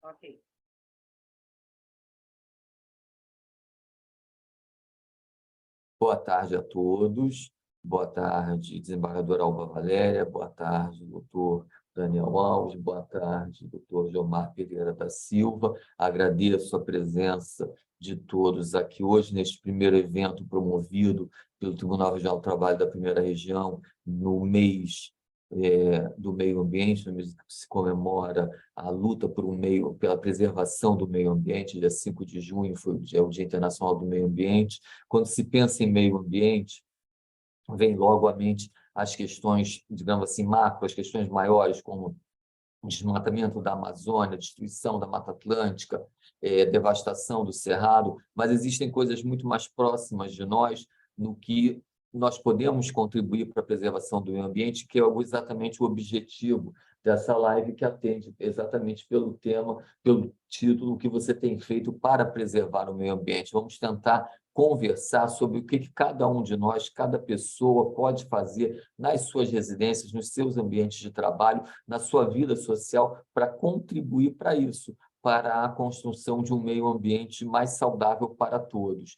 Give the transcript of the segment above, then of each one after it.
Ok. Boa tarde a todos. Boa tarde, desembargadora Alba Valéria. Boa tarde, doutor Daniel Alves. Boa tarde, doutor Gilmar Pereira da Silva. Agradeço a presença de todos aqui hoje, neste primeiro evento promovido pelo Tribunal Regional do Trabalho da Primeira Região, no mês do meio ambiente, no mês que se comemora a luta pela preservação do meio ambiente. Dia 5 de junho é o Dia Internacional do Meio Ambiente. Quando se pensa em meio ambiente, vem logo à mente as questões, digamos assim, macro, as questões maiores, como o desmatamento da Amazônia, destruição da Mata Atlântica, devastação do Cerrado, mas existem coisas muito mais próximas de nós no que nós podemos contribuir para a preservação do meio ambiente, que é exatamente o objetivo dessa live, que atende exatamente pelo tema, pelo título, o que você tem feito para preservar o meio ambiente. Vamos tentar conversar sobre o que cada um de nós, cada pessoa pode fazer nas suas residências, nos seus ambientes de trabalho, na sua vida social, para contribuir para isso, para a construção de um meio ambiente mais saudável para todos.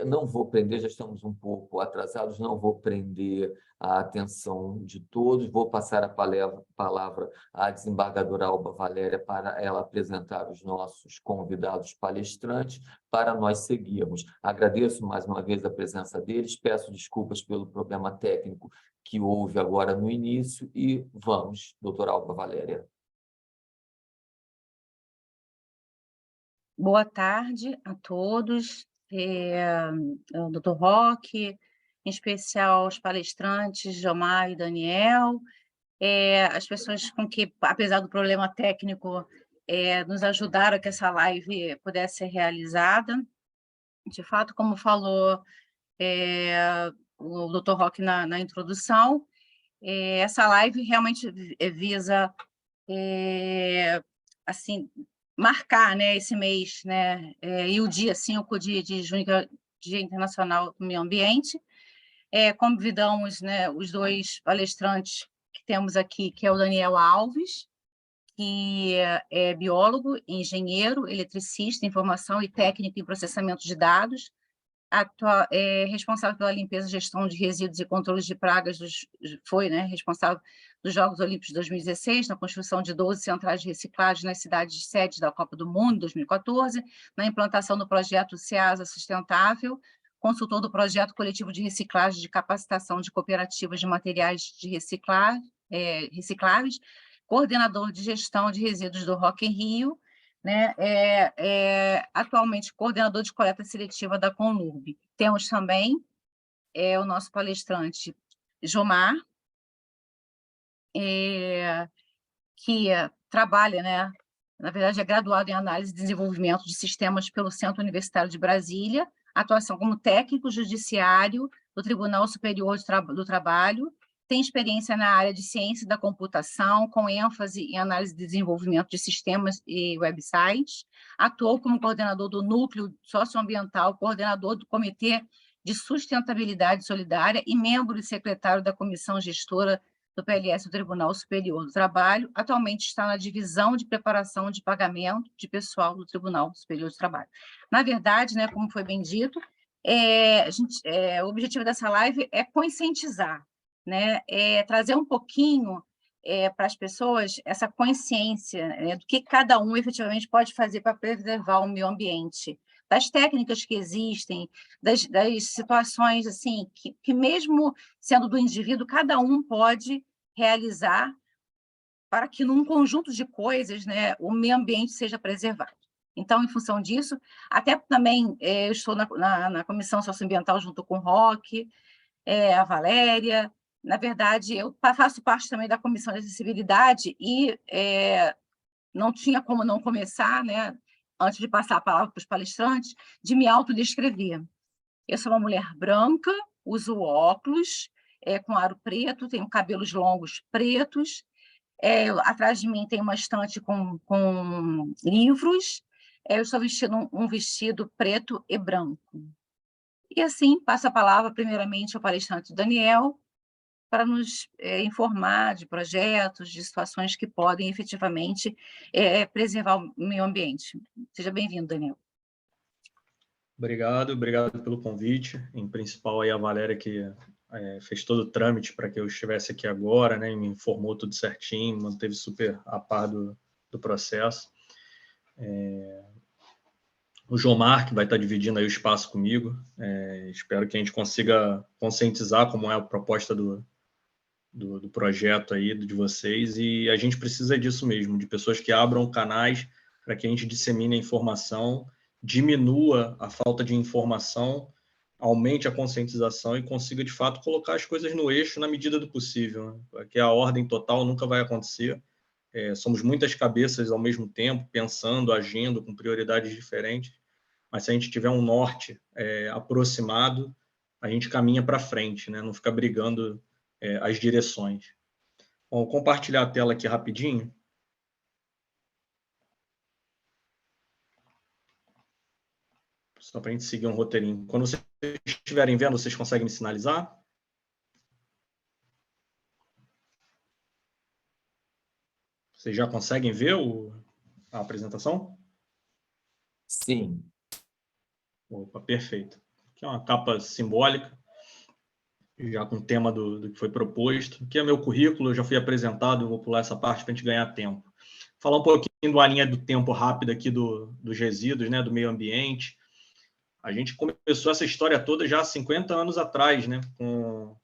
Não vou prender, já estamos um pouco atrasados, não vou prender a atenção de todos, vou passar a palavra à desembargadora Alba Valéria para ela apresentar os nossos convidados palestrantes, para nós seguirmos. Agradeço mais uma vez a presença deles, peço desculpas pelo problema técnico que houve agora no início e vamos, doutora Alba Valéria. Boa tarde a todos, o Dr. Roque, em especial os palestrantes, Gilmar e Daniel, as pessoas com que, apesar do problema técnico, nos ajudaram a que essa live pudesse ser realizada. De fato, como falou o Dr. Roque na introdução, essa live realmente visa assim, marcar, né, esse mês, né, e o dia 5 de junho, que é o Dia Internacional do Meio Ambiente. Convidamos, né, os dois palestrantes que temos aqui, que é o Daniel Alves, que é biólogo, engenheiro, eletricista, informação e técnico em processamento de dados, responsável pela limpeza, gestão de resíduos e controle de pragas, foi, né, responsável dos Jogos Olímpicos de 2016, na construção de 12 centrais de reciclagem nas cidades sede da Copa do Mundo, em 2014, na implantação do projeto SEASA Sustentável, consultor do projeto coletivo de reciclagem de capacitação de cooperativas de materiais de recicláveis, coordenador de gestão de resíduos do Rock in Rio, né, atualmente coordenador de coleta seletiva da Conlurb. Temos também o nosso palestrante Jomar, que trabalha, né, na verdade é graduado em análise e desenvolvimento de sistemas pelo Centro Universitário de Brasília, atuação como técnico judiciário do Tribunal Superior do Trabalho, tem experiência na área de ciência da computação, com ênfase em análise e desenvolvimento de sistemas e websites, atuou como coordenador do Núcleo Socioambiental, coordenador do Comitê de Sustentabilidade Solidária e membro e secretário da Comissão Gestora do PLS do Tribunal Superior do Trabalho. Atualmente está na divisão de preparação de pagamento de pessoal do Tribunal Superior do Trabalho. Na verdade, né, como foi bem dito, o objetivo dessa live é conscientizar, né, trazer um pouquinho para as pessoas essa consciência, né, do que cada um efetivamente pode fazer para preservar o meio ambiente, das técnicas que existem, das situações assim, que mesmo sendo do indivíduo, cada um pode realizar para que, num conjunto de coisas, né, o meio ambiente seja preservado. Então, em função disso, até também eu estou na Comissão Socioambiental junto com o Roque, a Valéria. Na verdade, eu faço parte também da Comissão de Acessibilidade e não tinha como não começar, né, antes de passar a palavra para os palestrantes, de me autodescrever. Eu sou uma mulher branca, uso óculos, com aro preto, tenho cabelos longos pretos, atrás de mim tem uma estante com livros, eu estou vestindo um vestido preto e branco. E assim, passo a palavra primeiramente ao palestrante Daniel, para nos informar de projetos, de situações que podem efetivamente preservar o meio ambiente. Seja bem-vindo, Daniel. Obrigado pelo convite, em principal aí a Valéria que fez todo o trâmite para que eu estivesse aqui agora, né, e me informou tudo certinho, manteve super a par do processo. O Jomar, que vai estar dividindo aí o espaço comigo, espero que a gente consiga conscientizar como é a proposta do projeto aí de vocês, e a gente precisa disso mesmo, de pessoas que abram canais para que a gente dissemine a informação, diminua a falta de informação, aumente a conscientização e consiga, de fato, colocar as coisas no eixo na medida do possível, né? Porque a ordem total nunca vai acontecer. Somos muitas cabeças ao mesmo tempo, pensando, agindo, com prioridades diferentes, mas se a gente tiver um norte aproximado, a gente caminha para frente, né? Não fica brigando as direções. Bom, vou compartilhar a tela aqui rapidinho. Só para a gente seguir um roteirinho. Quando vocês estiverem vendo, vocês conseguem me sinalizar? Vocês já conseguem ver a apresentação? Sim. Opa, perfeito. Aqui é uma capa simbólica, já com o tema do que foi proposto. Aqui é meu currículo, eu já fui apresentado, vou pular essa parte para a gente ganhar tempo. Falar um pouquinho da linha do tempo rápida aqui dos resíduos, né, do meio ambiente. A gente começou essa história toda já há 50 anos atrás, né, com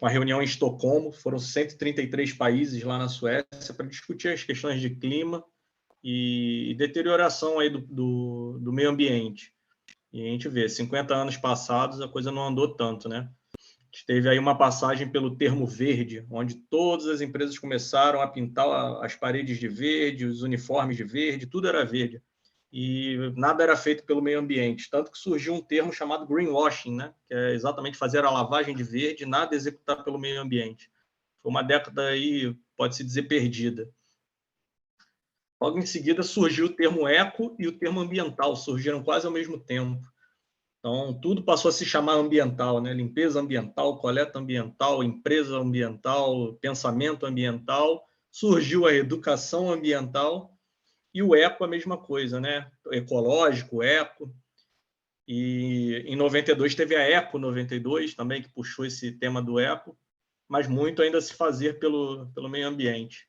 a reunião em Estocolmo. Foram 133 países lá na Suécia para discutir as questões de clima e deterioração aí do meio ambiente. E a gente vê, 50 anos passados, a coisa não andou tanto, né? A gente teve aí uma passagem pelo termo verde, onde todas as empresas começaram a pintar as paredes de verde, os uniformes de verde, tudo era verde. E nada era feito pelo meio ambiente. Tanto que surgiu um termo chamado greenwashing, né? Que é exatamente fazer a lavagem de verde, nada executar pelo meio ambiente. Foi uma década aí, pode-se dizer, perdida. Logo em seguida surgiu o termo eco e o termo ambiental, surgiram quase ao mesmo tempo. Então, tudo passou a se chamar ambiental, né? Limpeza ambiental, coleta ambiental, empresa ambiental, pensamento ambiental. Surgiu a educação ambiental e o eco a mesma coisa, né? Ecológico, eco. E em 92 teve a Eco 92 também, que puxou esse tema do eco, mas muito ainda a se fazer pelo meio ambiente.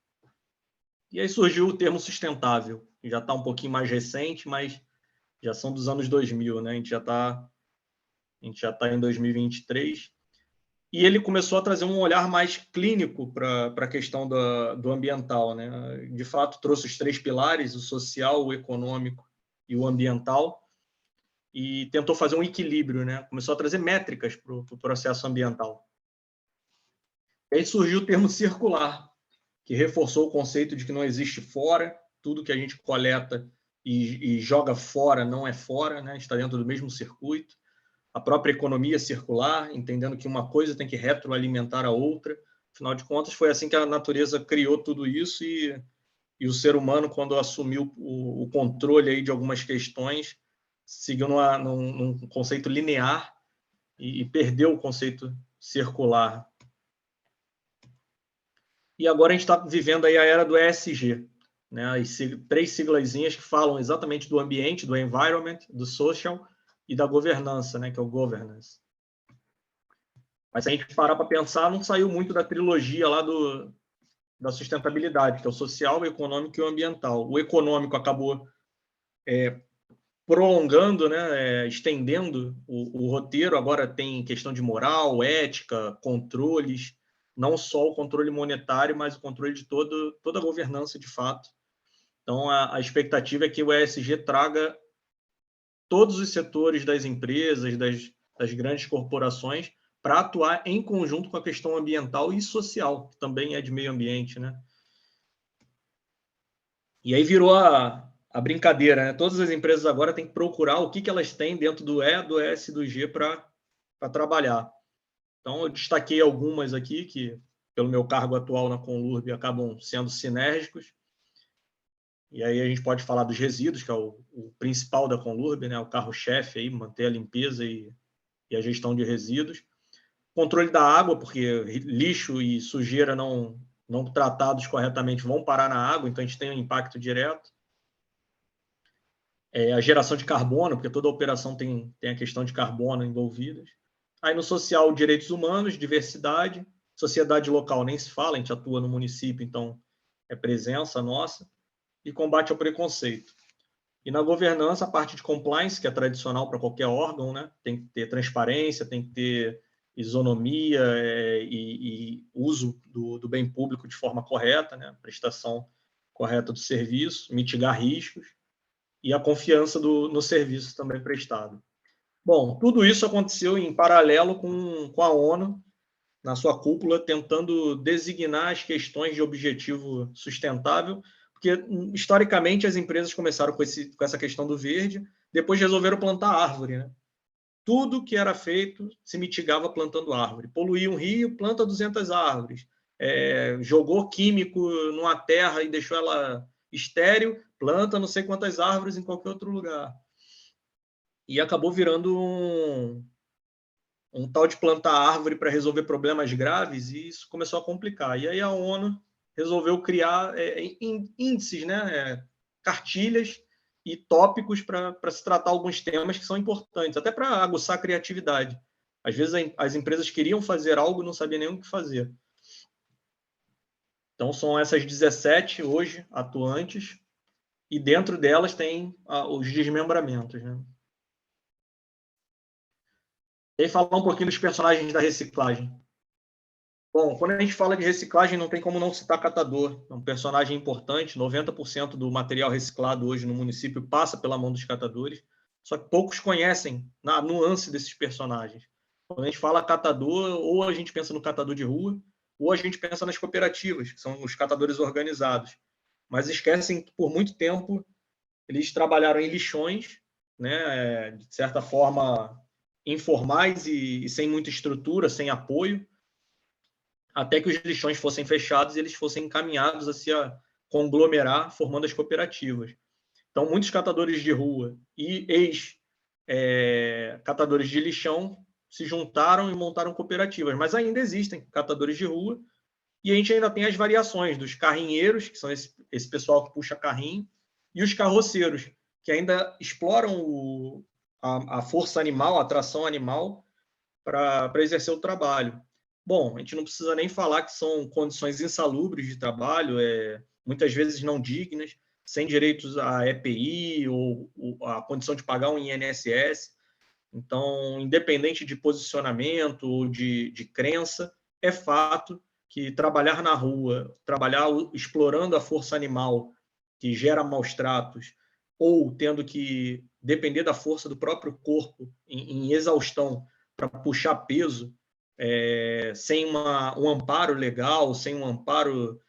E aí surgiu o termo sustentável, que já está um pouquinho mais recente, mas já são dos anos 2000, né? A gente já está em 2023, e ele começou a trazer um olhar mais clínico para a questão do ambiental, né? De fato, trouxe os 3 pilares, o social, o econômico e o ambiental, e tentou fazer um equilíbrio, né? Começou a trazer métricas para o processo ambiental. E aí surgiu o termo circular, que reforçou o conceito de que não existe fora, tudo que a gente coleta e joga fora não é fora, né? Está dentro do mesmo circuito. A própria economia circular, entendendo que uma coisa tem que retroalimentar a outra. Afinal de contas, foi assim que a natureza criou tudo isso, e o ser humano, quando assumiu o controle aí de algumas questões, seguiu num conceito linear e perdeu o conceito circular. E agora a gente está vivendo aí a era do ESG, né? As 3 siglazinhas que falam exatamente do ambiente, do environment, do social e da governança, né? Que é o governance. Mas se a gente parar para pensar, não saiu muito da trilogia lá da sustentabilidade, que é o social, o econômico e o ambiental. O econômico acabou prolongando, né, estendendo o roteiro. Agora tem questão de moral, ética, controles, não só o controle monetário, mas o controle de toda a governança, de fato. Então, a expectativa é que o ESG traga todos os setores das empresas, das grandes corporações, para atuar em conjunto com a questão ambiental e social, que também é de meio ambiente, né? E aí virou a brincadeira, né? Todas as empresas agora têm que procurar o que elas têm dentro do E, do S e do G para trabalhar. Então, eu destaquei algumas aqui que, pelo meu cargo atual na Conlurb, acabam sendo sinérgicos. E aí a gente pode falar dos resíduos, que é o principal da Conlurb, né? O carro-chefe aí, manter a limpeza e a gestão de resíduos. controle da água, porque lixo e sujeira não tratados corretamente vão parar na água, então a gente tem um impacto direto. A geração de carbono, porque toda operação tem a questão de carbono envolvida. Aí no social, direitos humanos, diversidade, sociedade local nem se fala, a gente atua no município, então é presença nossa, e combate ao preconceito. E na governança, a parte de compliance, que é tradicional para qualquer órgão, né? Tem que ter transparência, tem que ter isonomia e uso do bem público de forma correta, né? Prestação correta do serviço, mitigar riscos e a confiança no serviço também prestado. Bom, tudo isso aconteceu em paralelo com a ONU, na sua cúpula, tentando designar as questões de objetivo sustentável, porque, historicamente, as empresas começaram com essa questão do verde, depois resolveram plantar árvore, né? Tudo que era feito se mitigava plantando árvore. Poluía um rio, planta 200 árvores. Jogou químico numa terra e deixou ela estéril, planta não sei quantas árvores em qualquer outro lugar. E acabou virando um tal de plantar árvore para resolver problemas graves, e isso começou a complicar. E aí a ONU resolveu criar índices, né, cartilhas e tópicos para se tratar alguns temas que são importantes, até para aguçar a criatividade. Às vezes as empresas queriam fazer algo e não sabiam nem o que fazer. Então, são essas 17 hoje atuantes, e dentro delas tem os desmembramentos, né? E aí, falar um pouquinho dos personagens da reciclagem. Bom, quando a gente fala de reciclagem, não tem como não citar catador. É um personagem importante. 90% do material reciclado hoje no município passa pela mão dos catadores. Só que poucos conhecem a nuance desses personagens. Quando a gente fala catador, ou a gente pensa no catador de rua, ou a gente pensa nas cooperativas, que são os catadores organizados. Mas esquecem que, por muito tempo, eles trabalharam em lixões, né, de certa forma informais e sem muita estrutura, sem apoio, até que os lixões fossem fechados e eles fossem encaminhados a se conglomerar, formando as cooperativas. Então, muitos catadores de rua e ex-catadores de lixão se juntaram e montaram cooperativas, mas ainda existem catadores de rua, e a gente ainda tem as variações dos carrinheiros, que são esse pessoal que puxa carrinho, e os carroceiros, que ainda exploram a força animal, a atração animal, para exercer o trabalho. Bom, a gente não precisa nem falar que são condições insalubres de trabalho, muitas vezes não dignas, sem direitos à EPI ou a condição de pagar um INSS. Então, independente de posicionamento ou de crença, é fato que trabalhar na rua, trabalhar explorando a força animal que gera maus tratos, ou tendo que depender da força do próprio corpo em exaustão para puxar peso, sem um amparo legal, sem um amparo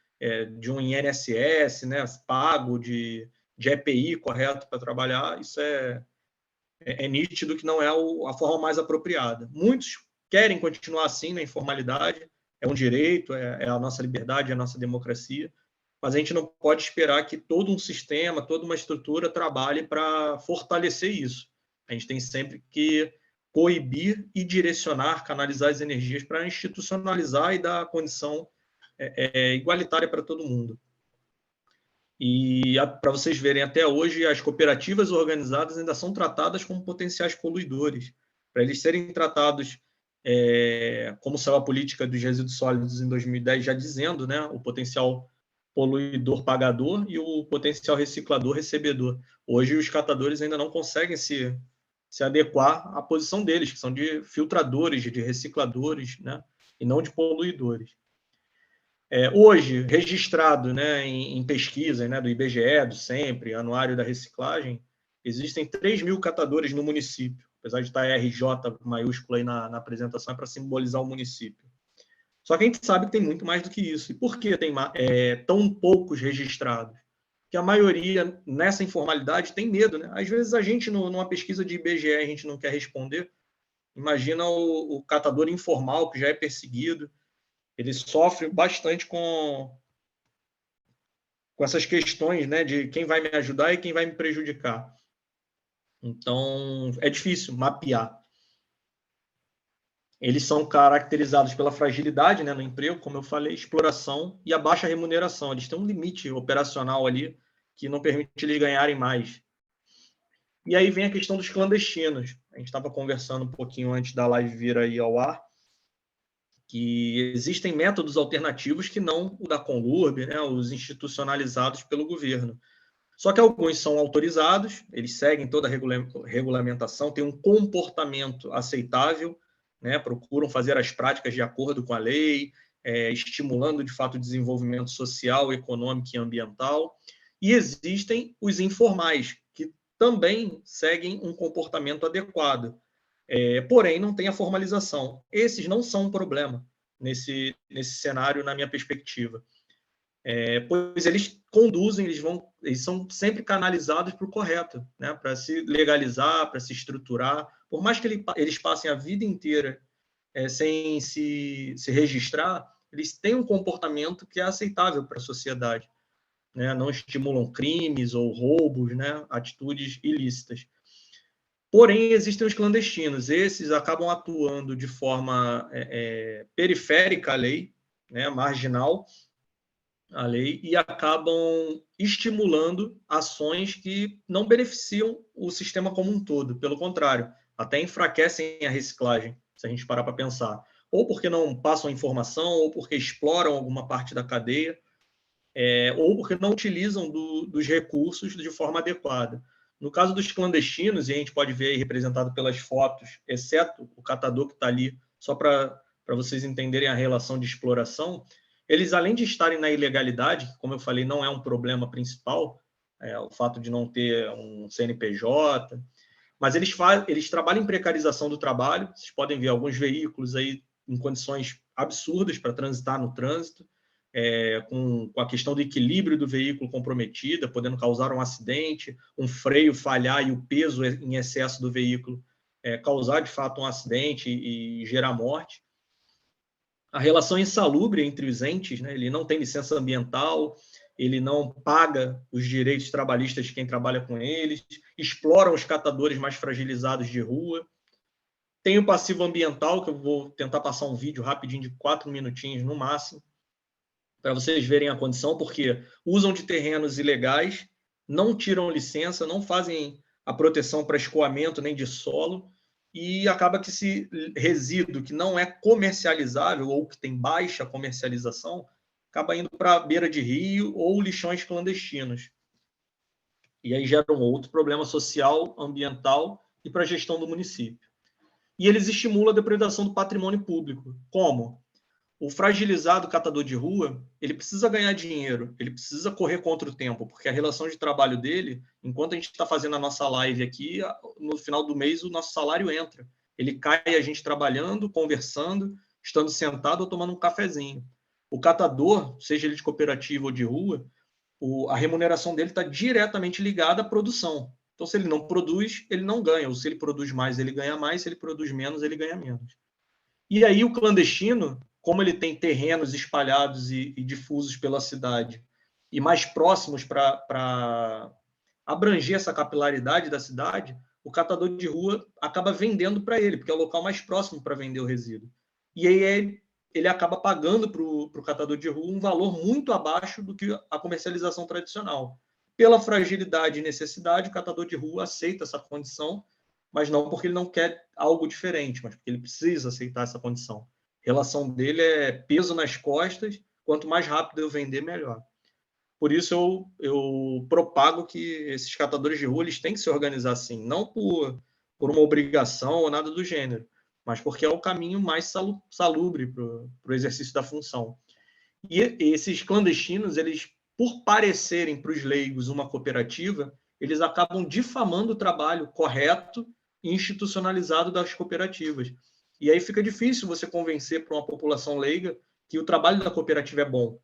de um INSS, né, pago, de EPI correto para trabalhar, isso é nítido que não é a forma mais apropriada. Muitos querem continuar assim na informalidade, é um direito, é a nossa liberdade, é a nossa democracia, mas a gente não pode esperar que todo um sistema, toda uma estrutura trabalhe para fortalecer isso. A gente tem sempre que coibir e direcionar, canalizar as energias para institucionalizar e dar a condição igualitária para todo mundo. E para vocês verem, até hoje, as cooperativas organizadas ainda são tratadas como potenciais poluidores. Para eles serem tratados, como saiu a política dos resíduos sólidos em 2010, já dizendo, né, o potencial poluidor pagador e o potencial reciclador recebedor. Hoje, os catadores ainda não conseguem se adequar à posição deles, que são de filtradores, de recicladores, né, e não de poluidores. Hoje, registrado, né, em pesquisa, né, do IBGE, do SEMPRE, Anuário da Reciclagem, existem 3.000 catadores no município, apesar de estar RJ maiúsculo aí na apresentação, é para simbolizar o município. Só que a gente sabe que tem muito mais do que isso. E por que tem tão poucos registrados? Porque a maioria, nessa informalidade, tem medo, né? Às vezes a gente, numa pesquisa de IBGE, a gente não quer responder. Imagina o catador informal, que já é perseguido, ele sofre bastante com essas questões, né, de quem vai me ajudar e quem vai me prejudicar. Então, é difícil mapear. eles são caracterizados pela fragilidade, né, no emprego, como eu falei, exploração e a baixa remuneração. Eles têm um limite operacional ali que não permite eles ganharem mais. E aí vem a questão dos clandestinos. A gente estava conversando um pouquinho antes da live vir aí ao ar, que existem métodos alternativos que não o da Conlurb, né, os institucionalizados pelo governo. Só que alguns são autorizados, eles seguem toda a regulamentação, têm um comportamento aceitável, né, procuram fazer as práticas de acordo com a lei, estimulando, de fato, o desenvolvimento social, econômico e ambiental. E existem os informais, que também seguem um comportamento adequado, porém não tem a formalização. Esses não são um problema nesse cenário, na minha perspectiva. Pois eles conduzem, eles são sempre canalizados para o correto, né? Para se legalizar, para se estruturar. Por mais que eles passem a vida inteira sem se registrar, eles têm um comportamento que é aceitável para a sociedade, né? Não estimulam crimes ou roubos, né? Atitudes ilícitas. Porém, existem os clandestinos. Esses acabam atuando de forma periférica à lei, né? Marginal, a lei, e acabam estimulando ações que não beneficiam o sistema como um todo. Pelo contrário, até enfraquecem a reciclagem, se a gente parar para pensar. Ou porque não passam informação, ou porque exploram alguma parte da cadeia, ou porque não utilizam dos recursos de forma adequada. No caso dos clandestinos, e a gente pode ver aí representado pelas fotos, exceto o catador que está ali, só para vocês entenderem a relação de exploração, eles, além de estarem na ilegalidade, que, como eu falei, não é um problema principal, o fato de não ter um CNPJ, mas eles trabalham em precarização do trabalho. Vocês podem ver alguns veículos aí em condições absurdas para transitar no trânsito, com a questão do equilíbrio do veículo comprometida, podendo causar um acidente, um freio falhar e o peso em excesso do veículo causar, de fato, um acidente e gerar morte. A relação insalubre entre os entes, né? Ele não tem licença ambiental, ele não paga os direitos trabalhistas de quem trabalha com eles, exploram os catadores mais fragilizados de rua. Tem o passivo ambiental, que eu vou tentar passar um vídeo rapidinho de 4 minutinhos no máximo, para vocês verem a condição, porque usam de terrenos ilegais, não tiram licença, não fazem a proteção para escoamento nem de solo, e acaba que esse resíduo que não é comercializável ou que tem baixa comercialização acaba indo para a beira de rio ou lixões clandestinos. E aí gera um outro problema social, ambiental e para a gestão do município. E eles estimulam a depredação do patrimônio público. Como? O fragilizado catador de rua, ele precisa ganhar dinheiro, ele precisa correr contra o tempo, porque a relação de trabalho dele, enquanto a gente está fazendo a nossa live aqui, no final do mês o nosso salário entra. Ele cai a gente trabalhando, conversando, estando sentado ou tomando um cafezinho. O catador, seja ele de cooperativa ou de rua, a remuneração dele está diretamente ligada à produção. Então, se ele não produz, ele não ganha. Ou se ele produz mais, ele ganha mais. Se ele produz menos, ele ganha menos. E aí o clandestino, como ele tem terrenos espalhados e difusos pela cidade e mais próximos para abranger essa capilaridade da cidade, o catador de rua acaba vendendo para ele, porque é o local mais próximo para vender o resíduo. E aí ele acaba pagando para o catador de rua um valor muito abaixo do que a comercialização tradicional. Pela fragilidade e necessidade, o catador de rua aceita essa condição, mas não porque ele não quer algo diferente, mas porque ele precisa aceitar essa condição. A relação dele é peso nas costas, quanto mais rápido eu vender, melhor. Por isso eu propago que esses catadores de rua eles têm que se organizar assim, não por uma obrigação ou nada do gênero, mas porque é o caminho mais salubre para o exercício da função. E esses clandestinos, eles, por parecerem para os leigos uma cooperativa, eles acabam difamando o trabalho correto e institucionalizado das cooperativas. E aí fica difícil você convencer para uma população leiga que o trabalho da cooperativa é bom.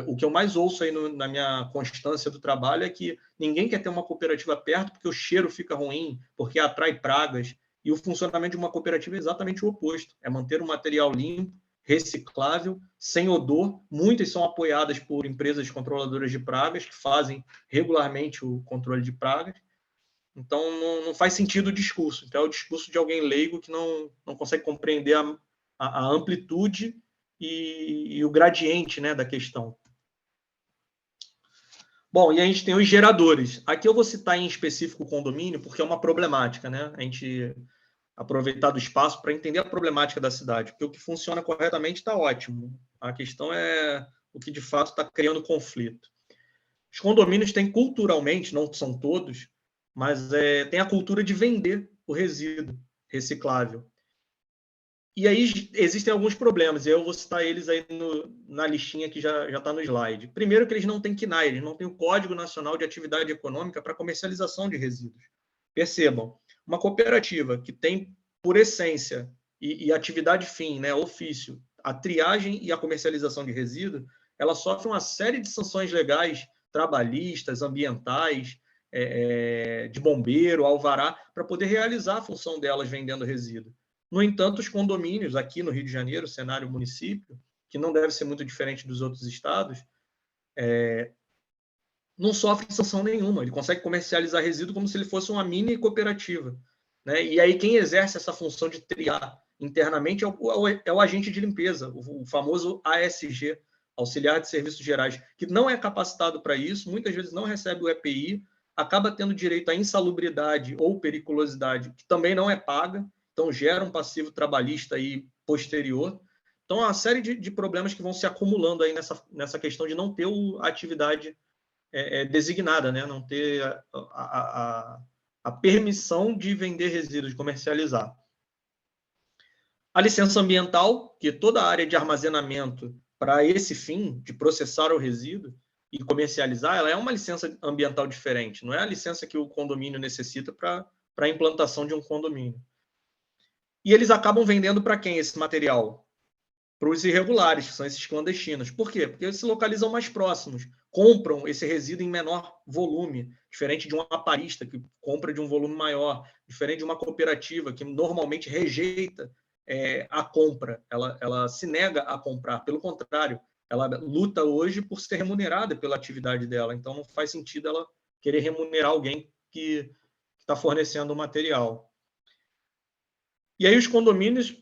O que eu mais ouço aí na minha constância do trabalho é que ninguém quer ter uma cooperativa perto porque o cheiro fica ruim, porque atrai pragas. E o funcionamento de uma cooperativa é exatamente o oposto. É manter um material limpo, reciclável, sem odor. Muitas são apoiadas por empresas controladoras de pragas, que fazem regularmente o controle de pragas. Então, não faz sentido o discurso. Então, é o discurso de alguém leigo que não consegue compreender a amplitude e o gradiente, né, da questão. Bom, e a gente tem os geradores. Aqui eu vou citar em específico o condomínio, porque é uma problemática, né? A gente aproveitar do espaço para entender a problemática da cidade, porque o que funciona corretamente está ótimo. A questão é o que, de fato, está criando conflito. Os condomínios têm culturalmente, não são todos, mas tem a cultura de vender o resíduo reciclável. E aí existem alguns problemas, e eu vou citar eles aí na listinha que já está no slide. Primeiro que eles não têm CNAE, eles não têm o Código Nacional de Atividade Econômica para comercialização de resíduos. Percebam, uma cooperativa que tem, por essência, e atividade fim, né, ofício, a triagem e a comercialização de resíduos, ela sofre uma série de sanções legais, trabalhistas, ambientais, de bombeiro, alvará, para poder realizar a função delas vendendo resíduo. No entanto, os condomínios aqui no Rio de Janeiro, cenário município, que não deve ser muito diferente dos outros estados, não sofre sanção nenhuma. Ele consegue comercializar resíduo como se ele fosse uma mini cooperativa, né? E aí quem exerce essa função de triar internamente é o agente de limpeza, o famoso ASG, Auxiliar de Serviços Gerais, que não é capacitado para isso, muitas vezes não recebe o EPI, acaba tendo direito à insalubridade ou periculosidade, que também não é paga, então gera um passivo trabalhista aí posterior. Então, há uma série de problemas que vão se acumulando aí nessa questão de não ter a atividade designada, né? Não ter a permissão de vender resíduos, de comercializar. A licença ambiental, que toda a área de armazenamento para esse fim, de processar o resíduo e comercializar, ela é uma licença ambiental diferente, não é a licença que o condomínio necessita para a implantação de um condomínio. E eles acabam vendendo para quem esse material? Para os irregulares, que são esses clandestinos. Por quê? Porque eles se localizam mais próximos, compram esse resíduo em menor volume, diferente de um aparista, que compra de um volume maior, diferente de uma cooperativa, que normalmente rejeita a compra, ela se nega a comprar, pelo contrário, ela luta hoje por ser remunerada pela atividade dela, então não faz sentido ela querer remunerar alguém que está fornecendo o material. E aí os condomínios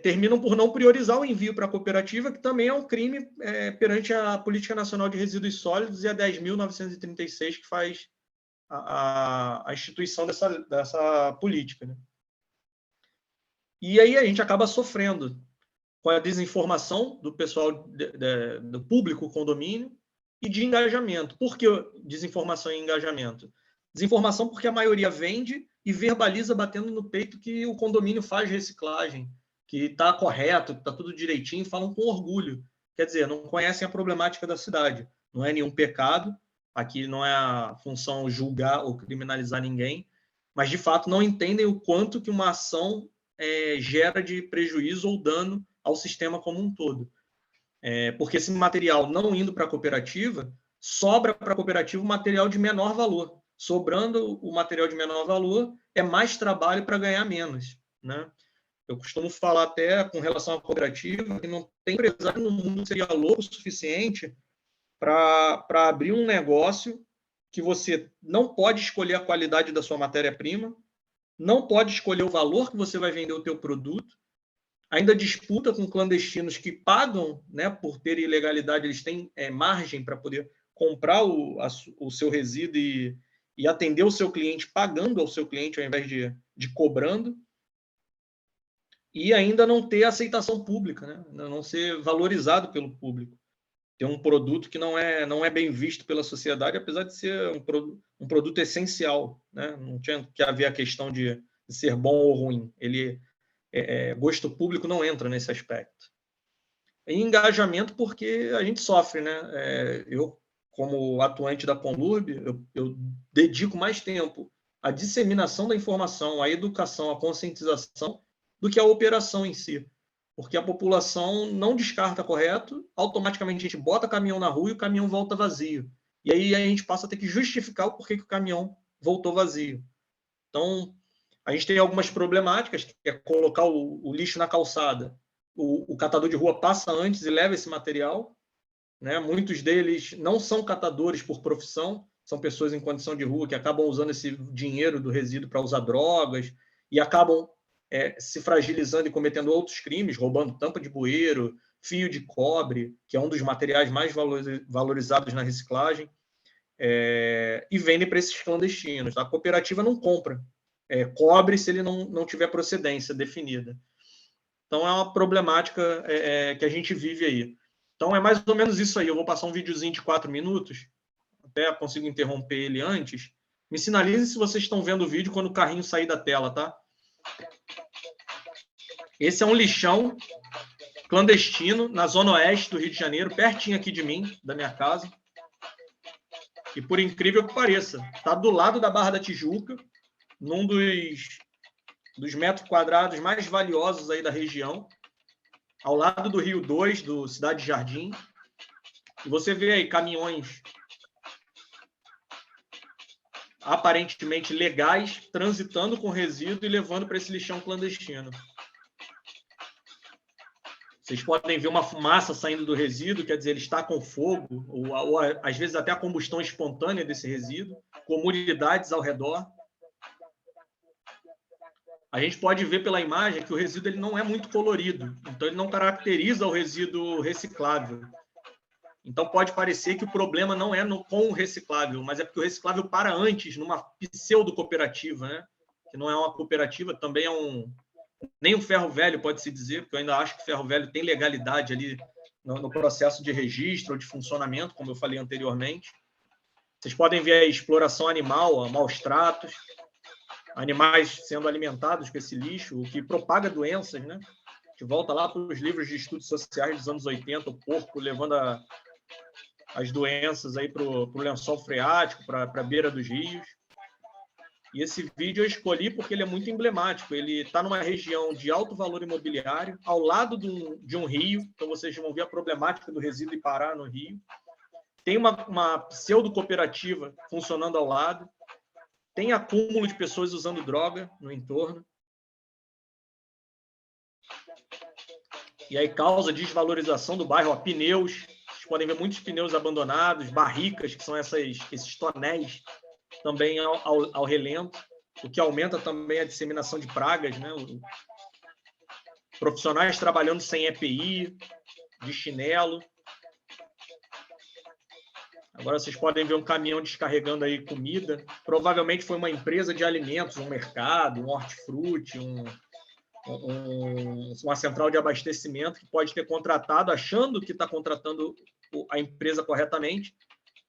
terminam por não priorizar o envio para a cooperativa, que também é um crime perante a Política Nacional de Resíduos Sólidos e a 10.936, que faz a instituição dessa política, né? E aí a gente acaba sofrendo com a desinformação do pessoal, do público condomínio, e de engajamento. Por que desinformação e engajamento? Desinformação porque a maioria vende e verbaliza batendo no peito que o condomínio faz reciclagem, que está correto, que está tudo direitinho, falam com orgulho. Quer dizer, não conhecem a problemática da cidade. Não é nenhum pecado, aqui não é a função julgar ou criminalizar ninguém, mas, de fato, não entendem o quanto que uma ação gera de prejuízo ou dano ao sistema como um todo. Porque esse material não indo para a cooperativa, sobra para a cooperativa o material de menor valor. Sobrando o material de menor valor, é mais trabalho para ganhar menos, né? Eu costumo falar até com relação à cooperativa que não tem empresário no mundo que seria louco o suficiente para abrir um negócio que você não pode escolher a qualidade da sua matéria-prima, não pode escolher o valor que você vai vender o teu produto, ainda disputa com clandestinos que pagam, né, por ter ilegalidade, eles têm margem para poder comprar o seu resíduo e atender o seu cliente pagando ao seu cliente ao invés de cobrando, e ainda não ter aceitação pública, né? Não ser valorizado pelo público. Ter um produto que não é bem visto pela sociedade, apesar de ser um produto essencial, né? Não tinha que haver a questão de ser bom ou ruim. Gosto público não entra nesse aspecto. E engajamento porque a gente sofre, né? Eu, como atuante da Conlurb, eu dedico mais tempo à disseminação da informação, à educação, à conscientização, do que à operação em si. Porque a população não descarta correto, automaticamente a gente bota caminhão na rua e o caminhão volta vazio. E aí a gente passa a ter que justificar o porquê que o caminhão voltou vazio. Então, a gente tem algumas problemáticas, que é colocar o lixo na calçada. O catador de rua passa antes e leva esse material, né? Muitos deles não são catadores por profissão, são pessoas em condição de rua que acabam usando esse dinheiro do resíduo para usar drogas e acabam se fragilizando e cometendo outros crimes, roubando tampa de bueiro, fio de cobre, que é um dos materiais mais valorizados na reciclagem, e vendem para esses clandestinos. A cooperativa não compra cobre se ele não tiver procedência definida. Então, é uma problemática que a gente vive aí. Então, é mais ou menos isso aí. Eu vou passar um videozinho de 4 minutos, até consigo interromper ele antes. Me sinalizem se vocês estão vendo o vídeo quando o carrinho sair da tela, tá? Esse é um lixão clandestino na zona oeste do Rio de Janeiro, pertinho aqui de mim, da minha casa. E por incrível que pareça, está do lado da Barra da Tijuca, num dos metros quadrados mais valiosos aí da região, ao lado do Rio 2, do Cidade Jardim. E você vê aí caminhões aparentemente legais transitando com resíduo e levando para esse lixão clandestino. Vocês podem ver uma fumaça saindo do resíduo, quer dizer, ele está com fogo, ou às vezes até a combustão espontânea desse resíduo, comunidades ao redor. A gente pode ver pela imagem que o resíduo ele não é muito colorido, então ele não caracteriza o resíduo reciclável. Então pode parecer que o problema não é com o reciclável, mas é porque o reciclável para antes, numa pseudo-cooperativa, né? Que não é uma cooperativa, também é nem um ferro velho, pode-se dizer, porque eu ainda acho que o ferro velho tem legalidade ali no processo de registro ou de funcionamento, como eu falei anteriormente. Vocês podem ver a exploração animal, maus tratos, animais sendo alimentados com esse lixo, o que propaga doenças, né? A gente volta lá para os livros de estudos sociais dos anos 80, o porco levando as doenças aí para o lençol freático, para a beira dos rios. E esse vídeo eu escolhi porque ele é muito emblemático. Ele está numa região de alto valor imobiliário, ao lado de um rio, então vocês vão ver a problemática do resíduo e parar no rio. Tem uma pseudo-cooperativa funcionando ao lado, tem acúmulo de pessoas usando droga no entorno. E aí causa desvalorização do bairro. Pneus, vocês podem ver muitos pneus abandonados, barricas, que são esses tonéis, também ao relento, o que aumenta também a disseminação de pragas, né? Profissionais trabalhando sem EPI, de chinelo. Agora vocês podem ver um caminhão descarregando aí comida. Provavelmente foi uma empresa de alimentos, um mercado, um hortifruti, uma central de abastecimento que pode ter contratado, achando que está contratando a empresa corretamente,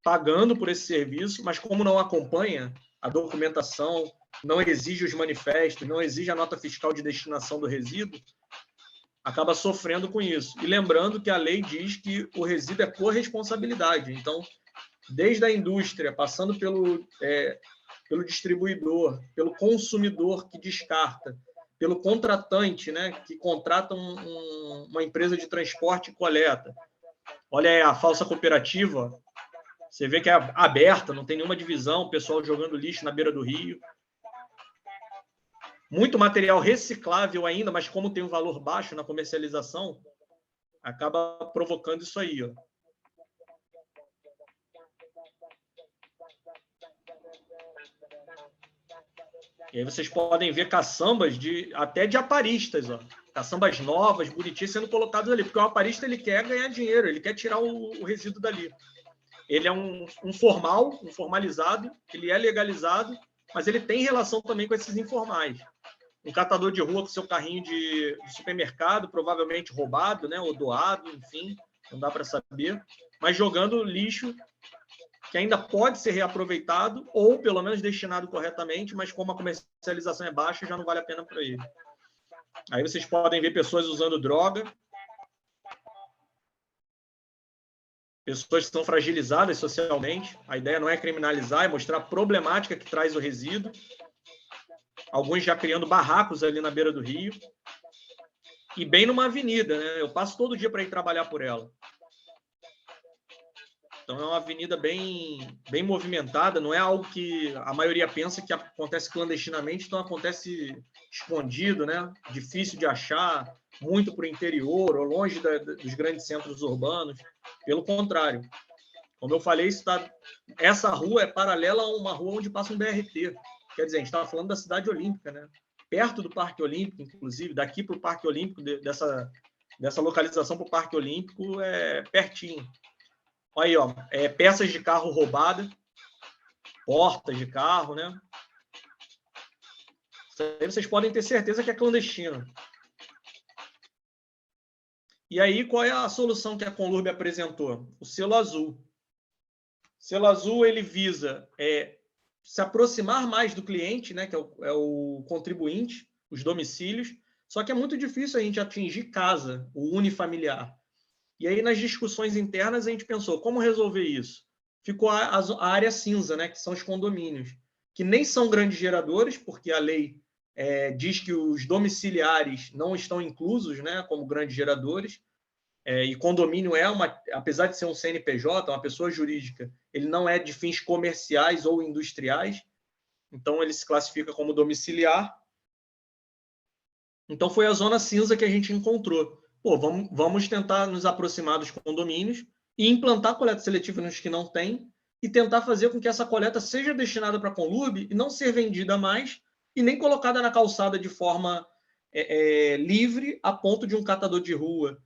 pagando por esse serviço, mas como não acompanha a documentação, não exige os manifestos, não exige a nota fiscal de destinação do resíduo, acaba sofrendo com isso. E lembrando que a lei diz que o resíduo é corresponsabilidade. Então, desde a indústria, passando pelo distribuidor, pelo consumidor que descarta, pelo contratante, né, que contrata uma empresa de transporte e coleta. Olha aí a falsa cooperativa. Você vê que é aberta, não tem nenhuma divisão, o pessoal jogando lixo na beira do rio. Muito material reciclável ainda, mas como tem um valor baixo na comercialização, acaba provocando isso aí. Ó. E aí vocês podem ver caçambas até de aparistas, ó. Caçambas novas, bonitinhas, sendo colocadas ali, porque o aparista ele quer ganhar dinheiro, ele quer tirar o resíduo dali. Ele é um formalizado, ele é legalizado, mas ele tem relação também com esses informais. Um catador de rua com seu carrinho de supermercado, provavelmente roubado, né, ou doado, enfim, não dá para saber, mas jogando lixo que ainda pode ser reaproveitado ou pelo menos destinado corretamente, mas como a comercialização é baixa, já não vale a pena para ele. Aí vocês podem ver pessoas usando droga, pessoas que estão fragilizadas socialmente. A ideia não é criminalizar, é mostrar a problemática que traz o resíduo. Alguns já criando barracos ali na beira do rio. E bem numa avenida, né? Eu passo todo dia para ir trabalhar por ela. Então é uma avenida bem movimentada, não é algo que a maioria pensa que acontece clandestinamente, então acontece escondido, né? Difícil de achar, muito para o interior ou longe dos grandes centros urbanos. Pelo contrário, como eu falei, essa rua é paralela a uma rua onde passa um BRT. Quer dizer, a gente estava falando da cidade olímpica, né? perto do Parque Olímpico, inclusive, daqui para o Parque Olímpico, dessa localização para o Parque Olímpico, é pertinho. Olha aí, ó, peças de carro roubada, portas de carro, né? Isso aí vocês podem ter certeza que é clandestino. E aí, qual é a solução que a Conlurb apresentou? O selo azul. O selo azul, ele visa se aproximar mais do cliente, né, que é o contribuinte, os domicílios, só que é muito difícil a gente atingir casa, o unifamiliar. E aí, nas discussões internas, a gente pensou, como resolver isso? Ficou a área cinza, né, que são os condomínios, que nem são grandes geradores, porque a lei diz que os domiciliares não estão inclusos, né, como grandes geradores, e condomínio apesar de ser um CNPJ, uma pessoa jurídica, ele não é de fins comerciais ou industriais, então ele se classifica como domiciliar. Então foi a zona cinza que a gente encontrou. Pô, vamos tentar nos aproximar dos condomínios e implantar coleta seletiva nos que não tem e tentar fazer com que essa coleta seja destinada para a Conlurb e não ser vendida mais e nem colocada na calçada de forma livre a ponto de um catador de rua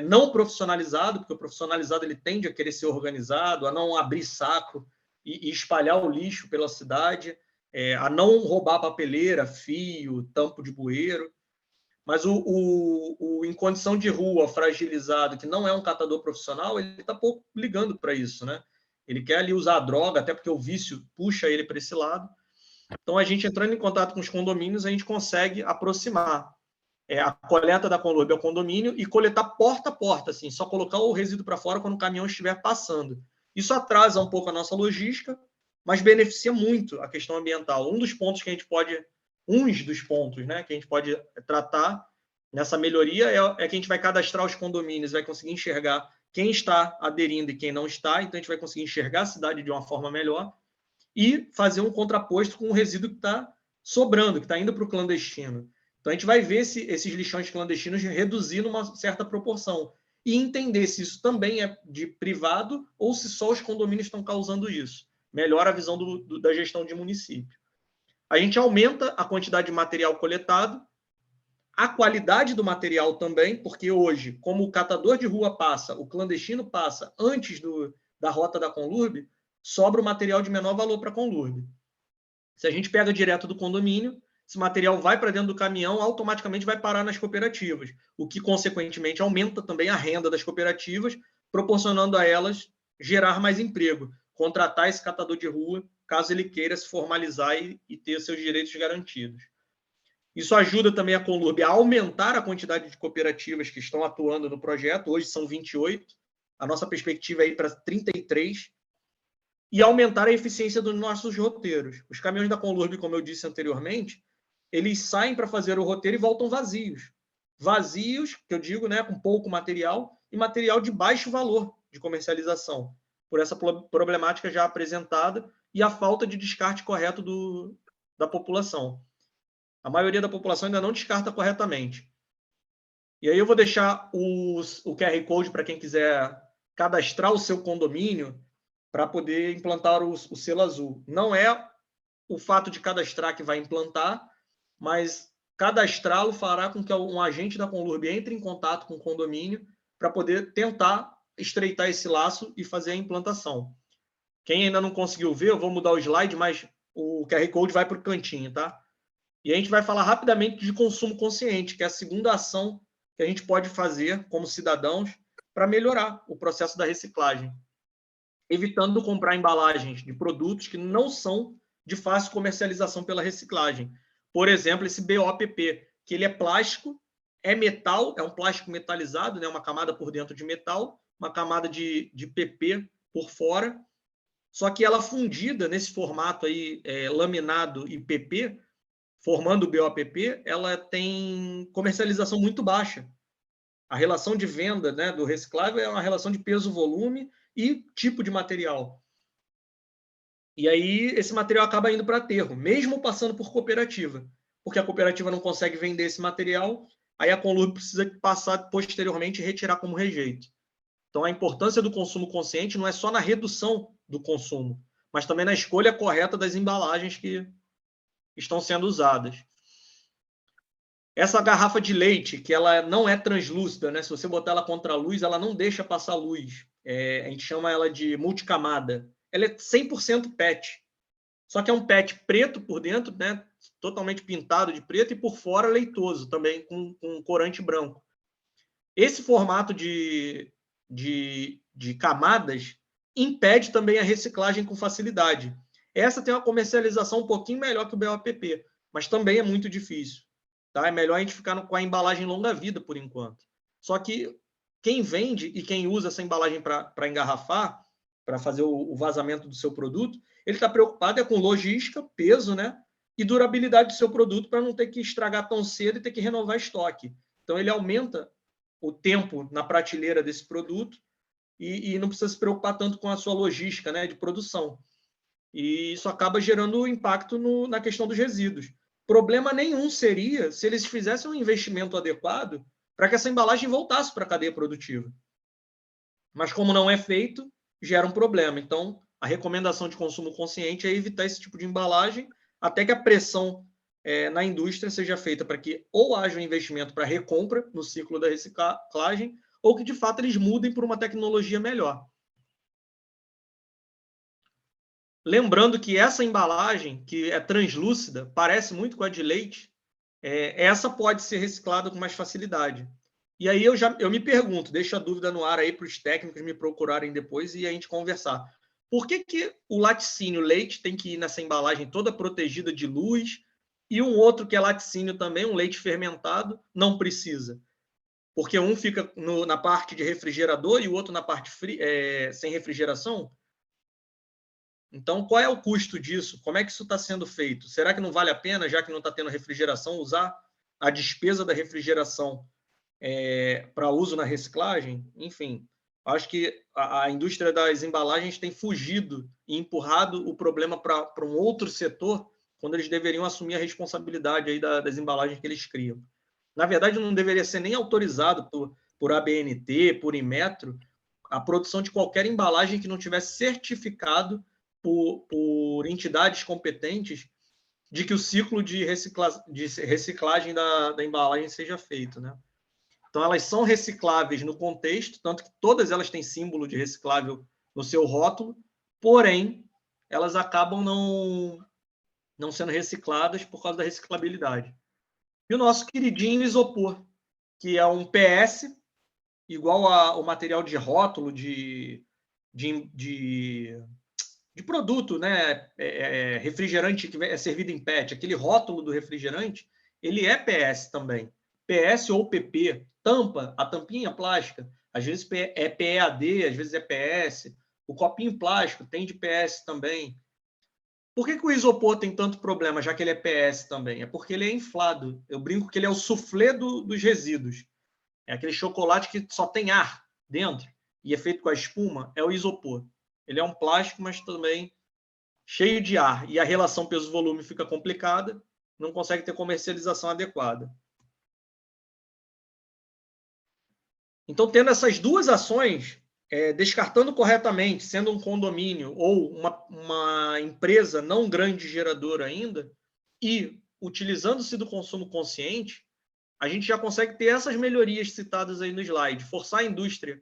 não profissionalizado, porque o profissionalizado ele tende a querer ser organizado, a não abrir saco e espalhar o lixo pela cidade, a não roubar papeleira, fio, tampo de bueiro. Mas o em condição de rua, fragilizado, que não é um catador profissional, ele está pouco ligando para isso, né? Ele quer ali usar a droga, até porque o vício puxa ele para esse lado. Então, a gente entrando em contato com os condomínios, a gente consegue aproximar a coleta da Conlurb ao condomínio e coletar porta a porta, assim, só colocar o resíduo para fora quando o caminhão estiver passando. Isso atrasa um pouco a nossa logística, mas beneficia muito a questão ambiental. Uns dos pontos, né, que a gente pode tratar nessa melhoria é que a gente vai cadastrar os condomínios, vai conseguir enxergar quem está aderindo e quem não está, então a gente vai conseguir enxergar a cidade de uma forma melhor e fazer um contraposto com o resíduo que está sobrando, que está indo para o clandestino. Então, a gente vai ver esses lixões clandestinos reduzir numa certa proporção e entender se isso também é de privado ou se só os condomínios estão causando isso. Melhora a visão da gestão de município. A gente aumenta a quantidade de material coletado, a qualidade do material também, porque hoje, como o catador de rua passa, o clandestino passa antes da rota da Conlurb, sobra o material de menor valor para a Conlurb. Se a gente pega direto do condomínio, esse material vai para dentro do caminhão, automaticamente vai parar nas cooperativas, o que, consequentemente, aumenta também a renda das cooperativas, proporcionando a elas gerar mais emprego, contratar esse catador de rua, caso ele queira se formalizar e ter seus direitos garantidos. Isso ajuda também a Conlurb a aumentar a quantidade de cooperativas que estão atuando no projeto, hoje são 28, a nossa perspectiva é ir para 33, e aumentar a eficiência dos nossos roteiros. Os caminhões da Conlurb, como eu disse anteriormente, eles saem para fazer o roteiro e voltam vazios. Vazios, que eu digo, né, com pouco material, e material de baixo valor de comercialização, por essa problemática já apresentada e a falta de descarte correto da população. A maioria da população ainda não descarta corretamente. E aí eu vou deixar o QR Code para quem quiser cadastrar o seu condomínio para poder implantar o selo azul. Não é o fato de cadastrar que vai implantar, mas cadastrá-lo fará com que um agente da Conlurb entre em contato com o condomínio para poder tentar estreitar esse laço e fazer a implantação. Quem ainda não conseguiu ver, eu vou mudar o slide, mas o QR Code vai para o cantinho, tá? E a gente vai falar rapidamente de consumo consciente, que é a segunda ação que a gente pode fazer como cidadãos para melhorar o processo da reciclagem, evitando comprar embalagens de produtos que não são de fácil comercialização pela reciclagem. Por exemplo, esse BOPP, que ele é plástico, é metal, é um plástico metalizado, né? Uma camada por dentro de metal, uma camada de PP por fora, só que ela fundida nesse formato aí, laminado e PP, formando o BOPP, ela tem comercialização muito baixa. A relação de venda, né, do reciclável é uma relação de peso-volume e tipo de material. E aí esse material acaba indo para aterro, mesmo passando por cooperativa, porque a cooperativa não consegue vender esse material, aí a Conlurb precisa passar posteriormente e retirar como rejeito. Então a importância do consumo consciente não é só na redução do consumo, mas também na escolha correta das embalagens que estão sendo usadas. Essa garrafa de leite, que ela não é translúcida, né? Se você botar ela contra a luz, ela não deixa passar luz. A gente chama ela de multicamada. Ela é 100% PET. Só que é um PET preto por dentro, né? Totalmente pintado de preto, e por fora leitoso, também com corante branco. Esse formato de camadas impede também a reciclagem com facilidade. Essa tem uma comercialização um pouquinho melhor que o BOPP, mas também é muito difícil. Tá? É melhor a gente ficar com a embalagem longa-vida, por enquanto. Só que quem vende e quem usa essa embalagem para engarrafar, para fazer o vazamento do seu produto, ele está preocupado com logística, peso, né? E durabilidade do seu produto, para não ter que estragar tão cedo e ter que renovar estoque. Então, ele aumenta o tempo na prateleira desse produto e não precisa se preocupar tanto com a sua logística, né, de produção. E isso acaba gerando impacto na questão dos resíduos. Problema nenhum seria se eles fizessem um investimento adequado para que essa embalagem voltasse para a cadeia produtiva. Mas como não é feito, gera um problema. Então, a recomendação de consumo consciente é evitar esse tipo de embalagem até que a pressão na indústria seja feita para que ou haja um investimento para recompra no ciclo da reciclagem, ou que, de fato, eles mudem para uma tecnologia melhor. Lembrando que essa embalagem, que é translúcida, parece muito com a de leite, essa pode ser reciclada com mais facilidade. E aí eu me pergunto, deixo a dúvida no ar aí para os técnicos me procurarem depois e a gente conversar. Por que o laticínio leite tem que ir nessa embalagem toda protegida de luz e um outro que é laticínio também, um leite fermentado, não precisa? Porque um fica na parte de refrigerador e o outro na parte sem refrigeração? Então, qual é o custo disso? Como é que isso está sendo feito? Será que não vale a pena, já que não está tendo refrigeração, usar a despesa da refrigeração para uso na reciclagem? Enfim, acho que a indústria das embalagens tem fugido e empurrado o problema para um outro setor, quando eles deveriam assumir a responsabilidade aí das embalagens que eles criam. Na verdade, não deveria ser nem autorizado por ABNT, por Inmetro, a produção de qualquer embalagem que não tivesse certificado por entidades competentes de que o ciclo de reciclagem da embalagem seja feito, né? Então, elas são recicláveis no contexto, tanto que todas elas têm símbolo de reciclável no seu rótulo, porém, elas acabam não sendo recicladas por causa da reciclabilidade. E o nosso queridinho isopor, que é um PS, igual ao material de rótulo de produto, né? Refrigerante que é servido em PET, aquele rótulo do refrigerante, ele é PS também. PS ou PP, tampa, a tampinha plástica, às vezes é PEAD, às vezes é PS. O copinho plástico tem de PS também. Por que o isopor tem tanto problema, já que ele é PS também? É porque ele é inflado. Eu brinco que ele é o soufflé dos resíduos. É aquele chocolate que só tem ar dentro e é feito com a espuma, é o isopor. Ele é um plástico, mas também cheio de ar. E a relação peso-volume fica complicada, não consegue ter comercialização adequada. Então, tendo essas duas ações, descartando corretamente, sendo um condomínio ou uma empresa não grande geradora ainda, e utilizando-se do consumo consciente, a gente já consegue ter essas melhorias citadas aí no slide, forçar a indústria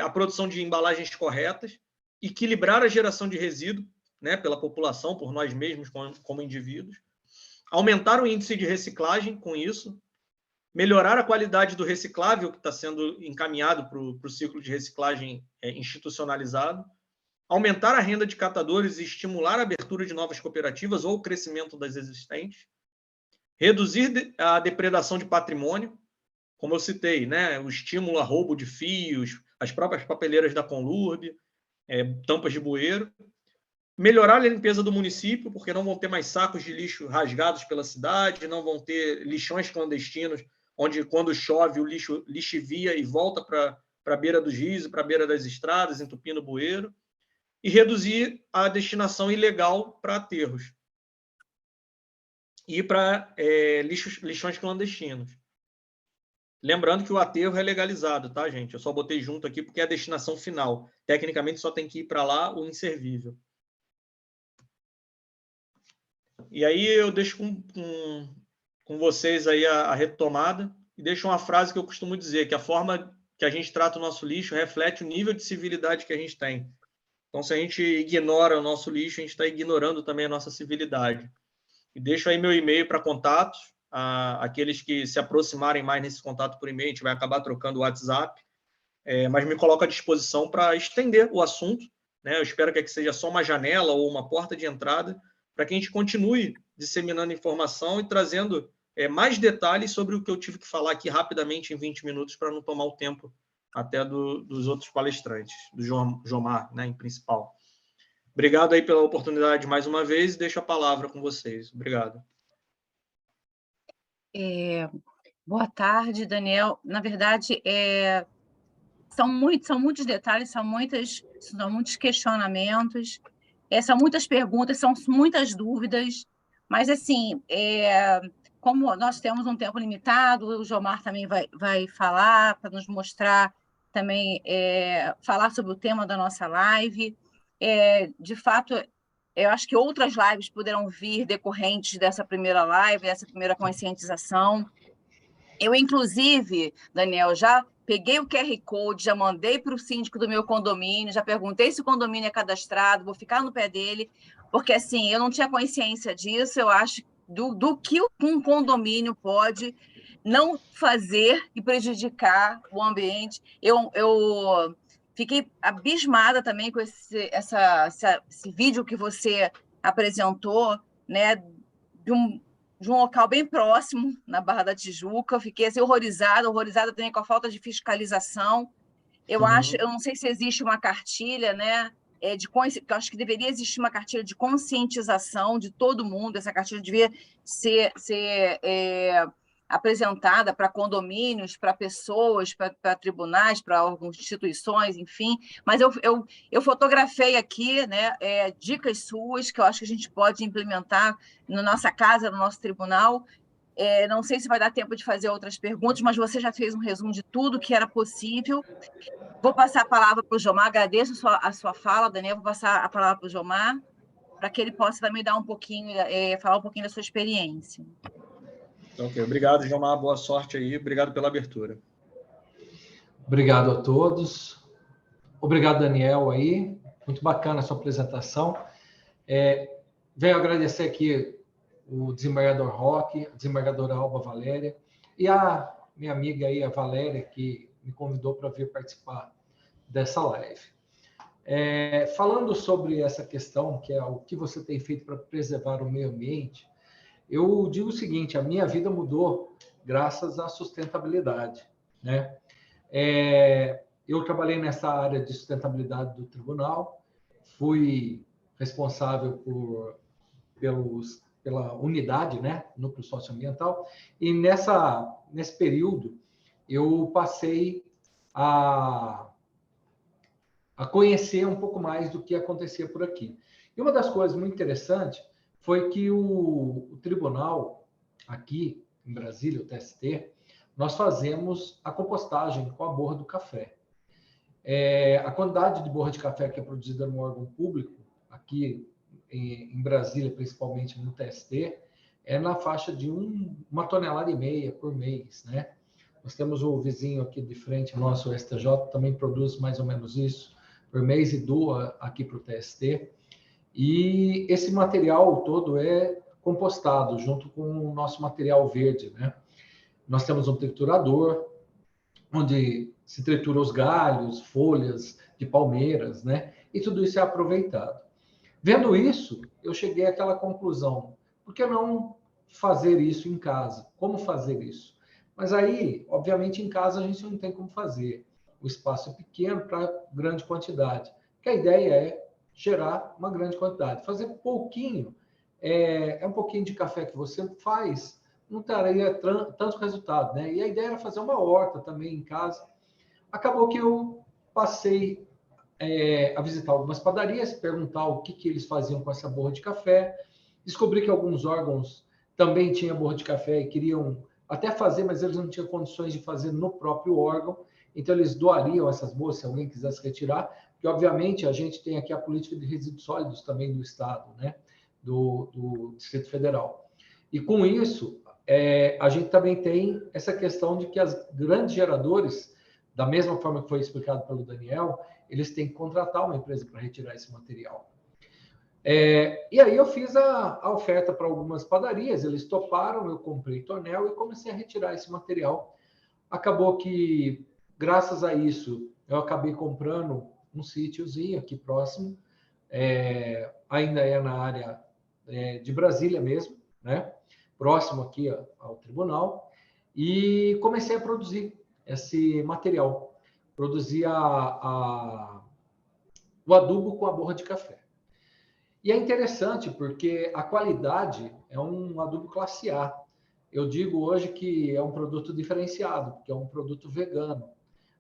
a produção de embalagens corretas, equilibrar a geração de resíduo, né, pela população, por nós mesmos como indivíduos, aumentar o índice de reciclagem com isso, melhorar a qualidade do reciclável que está sendo encaminhado para o ciclo de reciclagem institucionalizado, aumentar a renda de catadores e estimular a abertura de novas cooperativas ou o crescimento das existentes, reduzir a depredação de patrimônio, como eu citei, né, o estímulo a roubo de fios, as próprias papeleiras da Conlurb, tampas de bueiro, melhorar a limpeza do município, porque não vão ter mais sacos de lixo rasgados pela cidade, não vão ter lixões clandestinos, onde quando chove o lixo lixivia e volta para a beira dos rios, para a beira das estradas, entupindo o bueiro, e reduzir a destinação ilegal para aterros e para lixões clandestinos. Lembrando que o aterro é legalizado, tá, gente? Eu só botei junto aqui porque é a destinação final. Tecnicamente, só tem que ir para lá o inservível. E aí eu deixo com vocês aí a retomada e deixo uma frase que eu costumo dizer, que a forma que a gente trata o nosso lixo reflete o nível de civilidade que a gente tem. Então, se a gente ignora o nosso lixo, a gente está ignorando também a nossa civilidade. E deixo aí meu e-mail para contatos, aqueles que se aproximarem mais nesse contato por e-mail, a gente vai acabar trocando o WhatsApp, mas me coloco à disposição para estender o assunto, né? Eu espero que aqui seja só uma janela ou uma porta de entrada para que a gente continue disseminando informação e trazendo mais detalhes sobre o que eu tive que falar aqui rapidamente em 20 minutos para não tomar o tempo até dos outros palestrantes, do Jomar, né, em principal. Obrigado aí pela oportunidade mais uma vez e deixo a palavra com vocês. Obrigado. Boa tarde, Daniel. Na verdade, são muitos detalhes, são muitos questionamentos, são muitas perguntas, são muitas dúvidas, mas, assim, como nós temos um tempo limitado, o Jomar também vai falar, para nos mostrar também, falar sobre o tema da nossa live. De fato, eu acho que outras lives poderão vir decorrentes dessa primeira live, dessa primeira conscientização. Eu, inclusive, Daniel, já peguei o QR Code, já mandei para o síndico do meu condomínio, já perguntei se o condomínio é cadastrado, vou ficar no pé dele, porque, assim, eu não tinha consciência disso, eu acho do que um condomínio pode não fazer e prejudicar o ambiente. Eu fiquei abismada também com esse vídeo que você apresentou, né, de um local bem próximo, na Barra da Tijuca. Eu fiquei assim, horrorizada também com a falta de fiscalização. Eu não sei se existe uma cartilha, né, eu acho que deveria existir uma cartilha de conscientização de todo mundo. Essa cartilha devia ser apresentada para condomínios, para pessoas, para tribunais, para órgãos, instituições, enfim. Mas eu fotografei aqui, né, dicas suas que eu acho que a gente pode implementar na nossa casa, no nosso tribunal. Não sei se vai dar tempo de fazer outras perguntas, mas você já fez um resumo de tudo que era possível. Vou passar a palavra para o Jomar, agradeço a sua fala, Daniel, vou passar a palavra para o Jomar, para que ele possa também dar falar um pouquinho da sua experiência. Ok, obrigado, Jomar, boa sorte aí, obrigado pela abertura. Obrigado a todos. Obrigado, Daniel, aí. Muito bacana a sua apresentação. Venho agradecer aqui o desembargador Roque, a desembargadora Alba Valéria e a minha amiga aí, a Valéria, que me convidou para vir participar dessa live. Falando sobre essa questão, que é o que você tem feito para preservar o meio ambiente, eu digo o seguinte: a minha vida mudou graças à sustentabilidade, né? Eu trabalhei nessa área de sustentabilidade do tribunal, fui responsável pela unidade, né, núcleo socioambiental, e nesse período eu passei a conhecer um pouco mais do que acontecia por aqui. E uma das coisas muito interessantes foi que o tribunal, aqui em Brasília, o TST, nós fazemos a compostagem com a borra do café. A quantidade de borra de café que é produzida no órgão público, aqui em Brasília, principalmente no TST, é na faixa de 1,5 tonelada por mês, né? Nós temos o vizinho aqui de frente, nosso STJ, também produz mais ou menos isso por mês e doa aqui para o TST. E esse material todo é compostado junto com o nosso material verde, né? Nós temos um triturador, onde se tritura os galhos, folhas de palmeiras, né? E tudo isso é aproveitado. Vendo isso, eu cheguei àquela conclusão: por que não fazer isso em casa? Como fazer isso? Mas aí, obviamente, em casa a gente não tem como fazer. O espaço é pequeno para grande quantidade. Porque a ideia é gerar uma grande quantidade. Fazer pouquinho, um pouquinho de café que você faz, não teria tanto resultado, né? E a ideia era fazer uma horta também em casa. Acabou que eu passei a visitar algumas padarias, perguntar o que eles faziam com essa borra de café. Descobri que alguns órgãos também tinham borra de café e queriam até fazer, mas eles não tinham condições de fazer no próprio órgão. Então, eles doariam essas borras, se alguém quisesse retirar, porque, obviamente, a gente tem aqui a política de resíduos sólidos também do Estado, né? do Distrito Federal. E, com isso, a gente também tem essa questão de que as grandes geradores, da mesma forma que foi explicado pelo Daniel, eles têm que contratar uma empresa para retirar esse material. E aí eu fiz a oferta para algumas padarias, eles toparam, eu comprei tonel e comecei a retirar esse material. Acabou que, graças a isso, eu acabei comprando um sítiozinho aqui próximo, ainda é na área de Brasília mesmo, né? Próximo aqui ao tribunal, e comecei a produzir esse material. Produzi o adubo com a borra de café. E é interessante porque a qualidade é um adubo classe A. Eu digo hoje que é um produto diferenciado, porque é um produto vegano.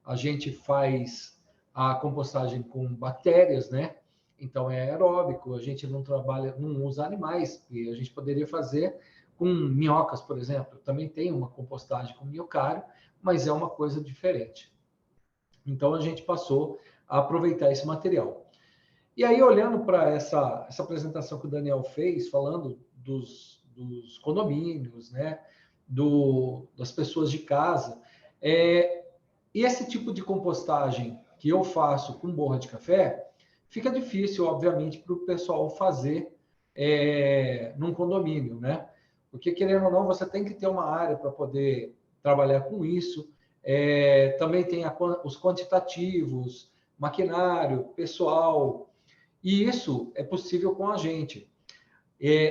A gente faz a compostagem com bactérias, né? Então é aeróbico, a gente não trabalha, não usa animais, e a gente poderia fazer com minhocas, por exemplo. Também tem uma compostagem com minhocário, mas é uma coisa diferente. Então a gente passou a aproveitar esse material. E aí, olhando para essa apresentação que o Daniel fez, falando dos condomínios, né? Das pessoas de casa, e esse tipo de compostagem que eu faço com borra de café, fica difícil, obviamente, para o pessoal fazer num condomínio, né? Porque, querendo ou não, você tem que ter uma área para poder trabalhar com isso. Também tem os quantitativos, maquinário, pessoal, e isso é possível com a gente.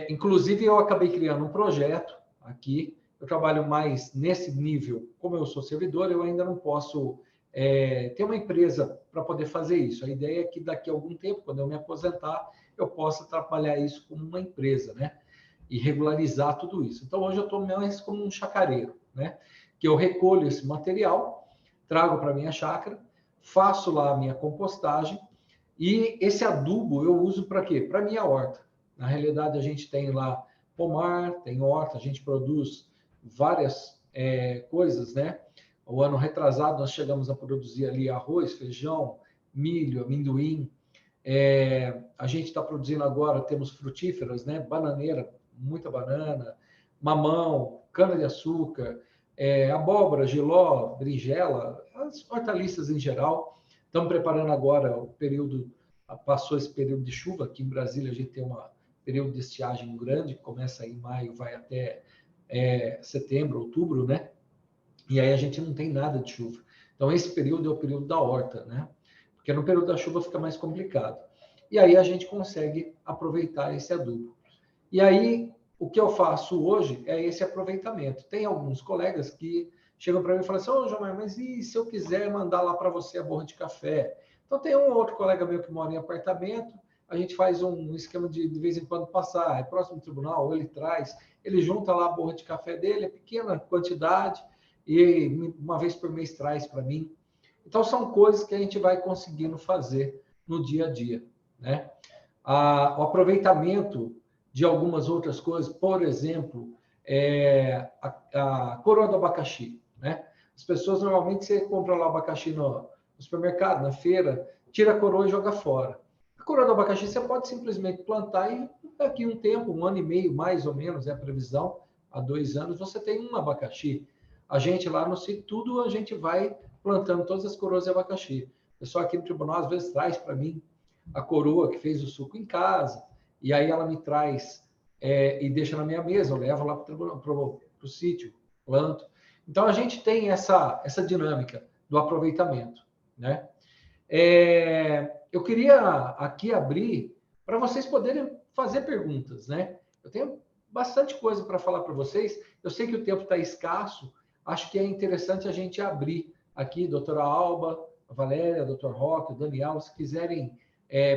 Inclusive, eu acabei criando um projeto aqui. Eu trabalho mais nesse nível. Como eu sou servidor, eu ainda não posso ter uma empresa para poder fazer isso. A ideia é que daqui a algum tempo, quando eu me aposentar, eu possa trabalhar isso como uma empresa, né? E regularizar tudo isso. Então, hoje eu estou mais como um chacareiro, né? Que eu recolho esse material, trago para a minha chácara, faço lá a minha compostagem, e esse adubo eu uso para quê? Para a minha horta. Na realidade, a gente tem lá pomar, tem horta, a gente produz várias coisas, né? O ano retrasado, nós chegamos a produzir ali arroz, feijão, milho, amendoim. A gente está produzindo agora, temos frutíferas, né? Bananeira, muita banana, mamão, cana-de-açúcar, abóbora, jiló, berinjela, as hortaliças em geral. Estamos preparando agora o período, passou esse período de chuva, aqui em Brasília a gente tem um período de estiagem grande, que começa em maio, vai até setembro, outubro, né? E aí a gente não tem nada de chuva. Então esse período é o período da horta, né? Porque no período da chuva fica mais complicado. E aí a gente consegue aproveitar esse adubo. E aí, o que eu faço hoje é esse aproveitamento. Tem alguns colegas que chegam para mim e falam assim, ô, João, mas e se eu quiser mandar lá para você a borra de café? Então, tem um outro colega meu que mora em apartamento, a gente faz um esquema de vez em quando passar, é próximo do tribunal, ou ele traz, ele junta lá a borra de café dele, é pequena quantidade, e uma vez por mês traz para mim. Então, são coisas que a gente vai conseguindo fazer no dia a dia, né? O aproveitamento de algumas outras coisas, por exemplo, a coroa do abacaxi, né? As pessoas normalmente você compra lá o abacaxi no supermercado, na feira, tira a coroa e joga fora. A coroa do abacaxi você pode simplesmente plantar e daqui um tempo, um ano e meio mais ou menos, é a previsão, há 2 anos, você tem um abacaxi. A gente lá no sítio, tudo a gente vai plantando todas as coroas de abacaxi. O pessoal aqui no tribunal às vezes traz para mim a coroa que fez o suco em casa, e aí ela me traz e deixa na minha mesa, eu levo lá para o sítio, planto. Então, a gente tem essa dinâmica do aproveitamento, né? Eu queria aqui abrir para vocês poderem fazer perguntas, né? Eu tenho bastante coisa para falar para vocês, eu sei que o tempo está escasso, acho que é interessante a gente abrir aqui, doutora Alba, a Valéria, doutor Roque, o Daniel, se quiserem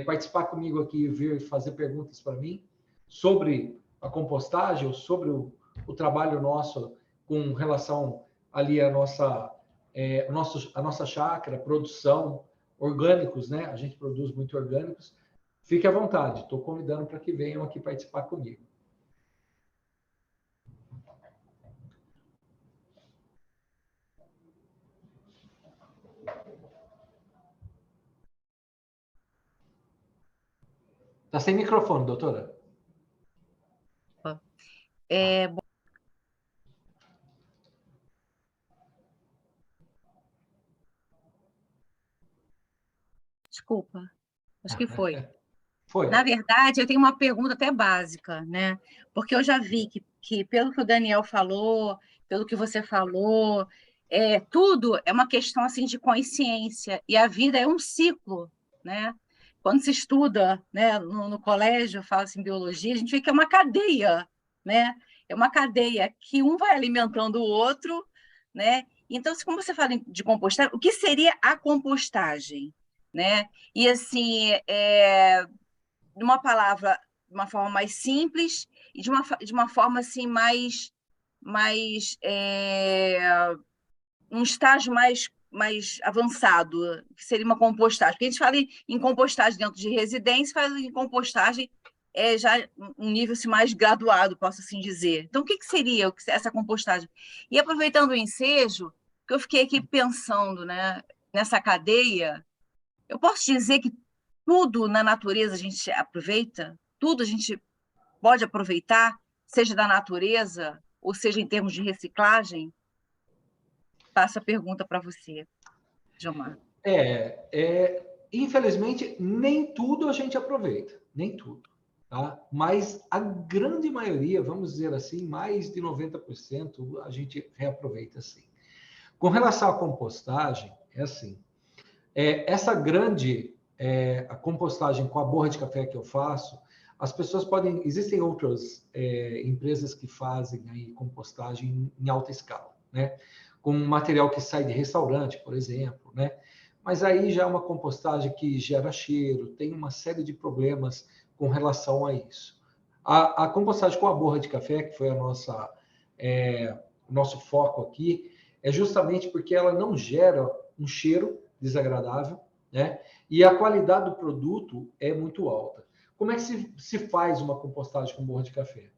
participar comigo aqui e vir fazer perguntas para mim sobre a compostagem ou sobre o trabalho nosso com relação ali à nossa chácara, produção, orgânicos, né? A gente produz muito orgânicos. Fique à vontade, estou convidando para que venham aqui participar comigo. Está sem microfone, doutora. Desculpa, acho que foi. Foi. Na verdade, eu tenho uma pergunta até básica, né? Porque eu já vi que pelo que o Daniel falou, pelo que você falou, tudo é uma questão assim de consciência, e a vida é um ciclo, né? Quando se estuda, né, no colégio, fala-se em biologia, a gente vê que é uma cadeia, né? É uma cadeia que um vai alimentando o outro, né? Então, como você fala de compostagem, o que seria a compostagem, né? E assim, de uma palavra, de uma forma mais simples e de uma forma assim um estágio mais avançado, que seria uma compostagem. Porque a gente fala em compostagem dentro de residência, fala em compostagem já um nível assim, mais graduado, posso assim dizer. Então, o que seria essa compostagem? E aproveitando o ensejo, que eu fiquei aqui pensando, né, nessa cadeia, eu posso dizer que tudo na natureza a gente aproveita, tudo a gente pode aproveitar, seja da natureza, ou seja em termos de reciclagem? Passo a pergunta para você, Gilmar. Infelizmente, nem tudo a gente aproveita, nem tudo. Tá? Mas a grande maioria, vamos dizer assim, mais de 90% a gente reaproveita sim. Com relação à compostagem, é assim, essa grande a compostagem com a borra de café que eu faço, as pessoas podem... Existem outras empresas que fazem aí compostagem em alta escala, né? Com material que sai de restaurante, por exemplo, né? Mas aí já é uma compostagem que gera cheiro, tem uma série de problemas com relação a isso. A compostagem com a borra de café, que foi o nosso foco aqui, é justamente porque ela não gera um cheiro desagradável, né? E a qualidade do produto é muito alta. Como é que se faz uma compostagem com borra de café?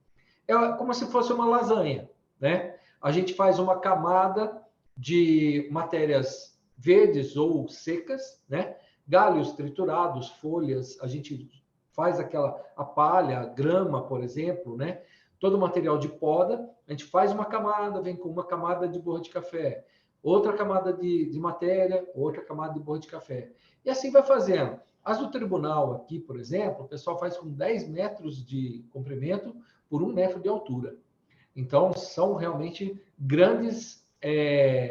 É como se fosse uma lasanha, né? A gente faz uma camada de matérias verdes ou secas, né? Galhos triturados, folhas, a gente faz a palha, a grama, por exemplo, né? Todo o material de poda, a gente faz uma camada, vem com uma camada de borra de café, outra camada de matéria, outra camada de borra de café. E assim vai fazendo. As do tribunal aqui, por exemplo, o pessoal faz com 10 metros de comprimento por 1 metro de altura. Então, são realmente grandes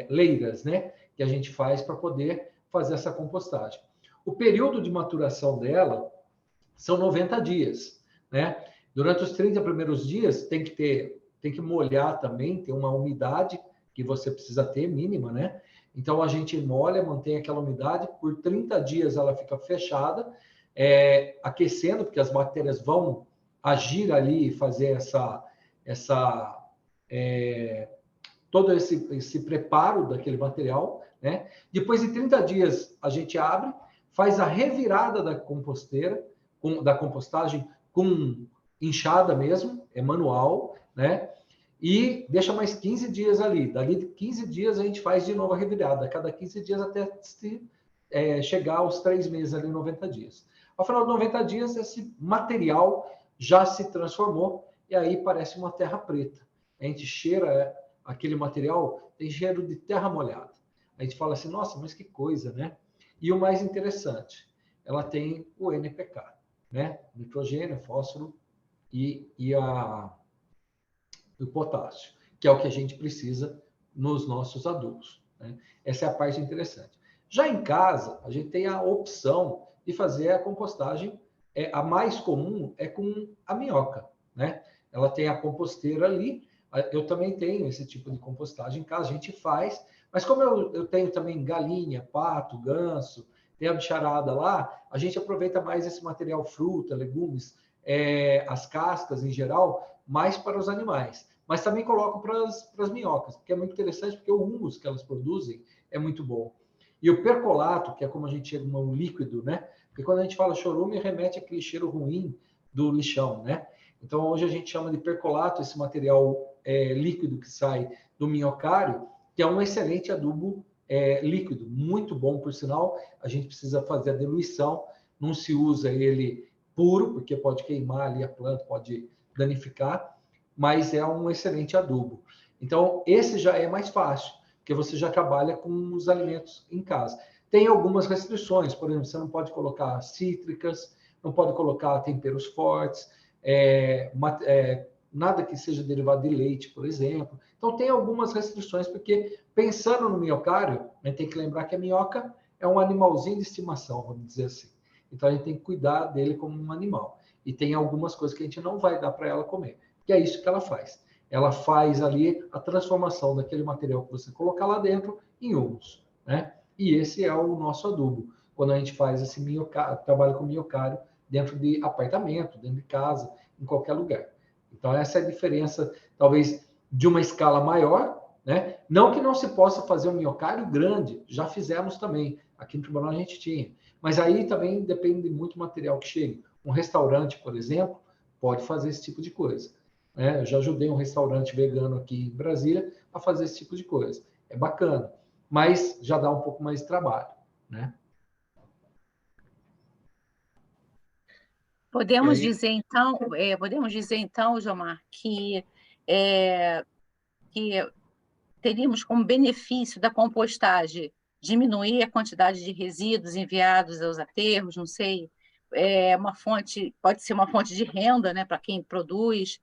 leiras, né? Que a gente faz para poder fazer essa compostagem. O período de maturação dela são 90 dias, né? Durante os 30 primeiros dias, tem que molhar também, tem uma umidade que você precisa ter, mínima, né? Então, a gente molha, mantém aquela umidade, por 30 dias ela fica fechada, aquecendo, porque as bactérias vão agir ali e fazer todo esse preparo daquele material, né? Depois de 30 dias, a gente abre, faz a revirada da composteira, da compostagem com inchada mesmo, é manual, né? E deixa mais 15 dias ali. Dali de 15 dias a gente faz de novo a revirada, cada 15 dias até chegar aos 3 meses ali, 90 dias. Ao final de 90 dias, esse material já se transformou e aí parece uma terra preta. A gente cheira aquele material, tem cheiro de terra molhada. A gente fala assim, nossa, mas que coisa, né? E o mais interessante, ela tem o NPK, né? Nitrogênio, fósforo e o potássio, que é o que a gente precisa nos nossos adubos, né? Essa é a parte interessante. Já em casa, a gente tem a opção de fazer a compostagem, a mais comum é com a minhoca, né? Ela tem a composteira ali, eu também tenho esse tipo de compostagem em casa, a gente faz, mas como eu tenho também galinha, pato, ganso, tem a bicharada lá, a gente aproveita mais esse material, fruta, legumes, as cascas em geral, mais para os animais. Mas também coloco para as minhocas, porque é muito interessante, porque o humus que elas produzem é muito bom. E o percolato, que é como a gente chama um líquido, né? Porque quando a gente fala chorume, remete àquele cheiro ruim do lixão, né? Então, hoje a gente chama de percolato esse material líquido que sai do minhocário, que é um excelente adubo líquido, muito bom, por sinal. A gente precisa fazer a diluição, não se usa ele puro, porque pode queimar ali a planta, pode danificar, mas é um excelente adubo. Então, esse já é mais fácil, porque você já trabalha com os alimentos em casa. tem algumas restrições. Por exemplo, você não pode colocar cítricas, não pode colocar temperos fortes, nada que seja derivado de leite, por exemplo. Então, tem algumas restrições, porque pensando no minhocário, a gente tem que lembrar que a minhoca é um animalzinho de estimação, vamos dizer assim. Então, a gente tem que cuidar dele como um animal. E tem algumas coisas que a gente não vai dar para ela comer, que é isso que ela faz. Ela faz ali a transformação daquele material que você colocar lá dentro em humus, né? E esse é o nosso adubo, quando a gente faz esse minhocário, trabalha com minhocário dentro de apartamento, dentro de casa, em qualquer lugar. Então, essa é a diferença, talvez, de uma escala maior, né? Não que não se possa fazer um minhocário grande, já fizemos também. Aqui no tribunal a gente tinha. Mas aí também depende de muito material que chega. Um restaurante, por exemplo, pode fazer esse tipo de coisa. Né? Eu já ajudei um restaurante vegano aqui em Brasília a fazer esse tipo de coisa. É bacana, mas já dá um pouco mais de trabalho, né? Podemos aí, dizer então, Jomar, que teríamos como benefício da compostagem diminuir a quantidade de resíduos enviados aos aterros, não sei, pode ser uma fonte de renda, né, para quem produz.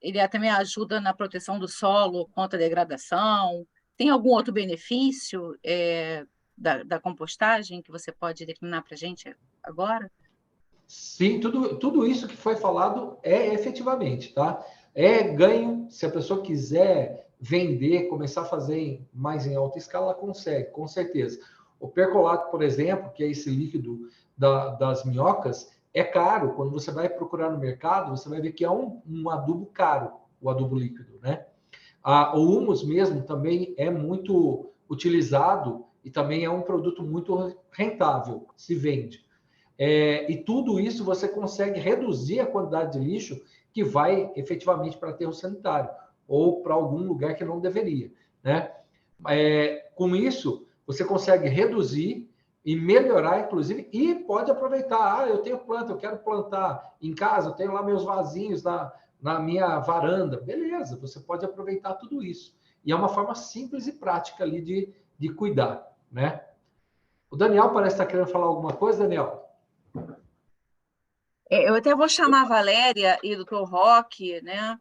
Ele também ajuda na proteção do solo contra a degradação. Tem algum outro benefício da compostagem que você pode declinar para a gente agora? Sim, tudo isso que foi falado é efetivamente, tá? É ganho, se a pessoa quiser vender, começar a fazer mais em alta escala, ela consegue, com certeza. O percolato, por exemplo, que é esse líquido das minhocas, é caro. Quando você vai procurar no mercado, você vai ver que é um adubo caro, o adubo líquido, né? O humus mesmo também é muito utilizado e também é um produto muito rentável, se vende. E tudo isso você consegue reduzir a quantidade de lixo que vai efetivamente para aterro sanitário ou para algum lugar que não deveria, né? Com isso, você consegue reduzir e melhorar, inclusive, e pode aproveitar. Eu tenho planta, eu quero plantar em casa, eu tenho lá meus vasinhos na minha varanda. Beleza, você pode aproveitar tudo isso. E é uma forma simples e prática ali de cuidar, né? O Daniel parece estar querendo falar alguma coisa, Daniel? Eu até vou chamar a Valéria e o Dr. Roque, né?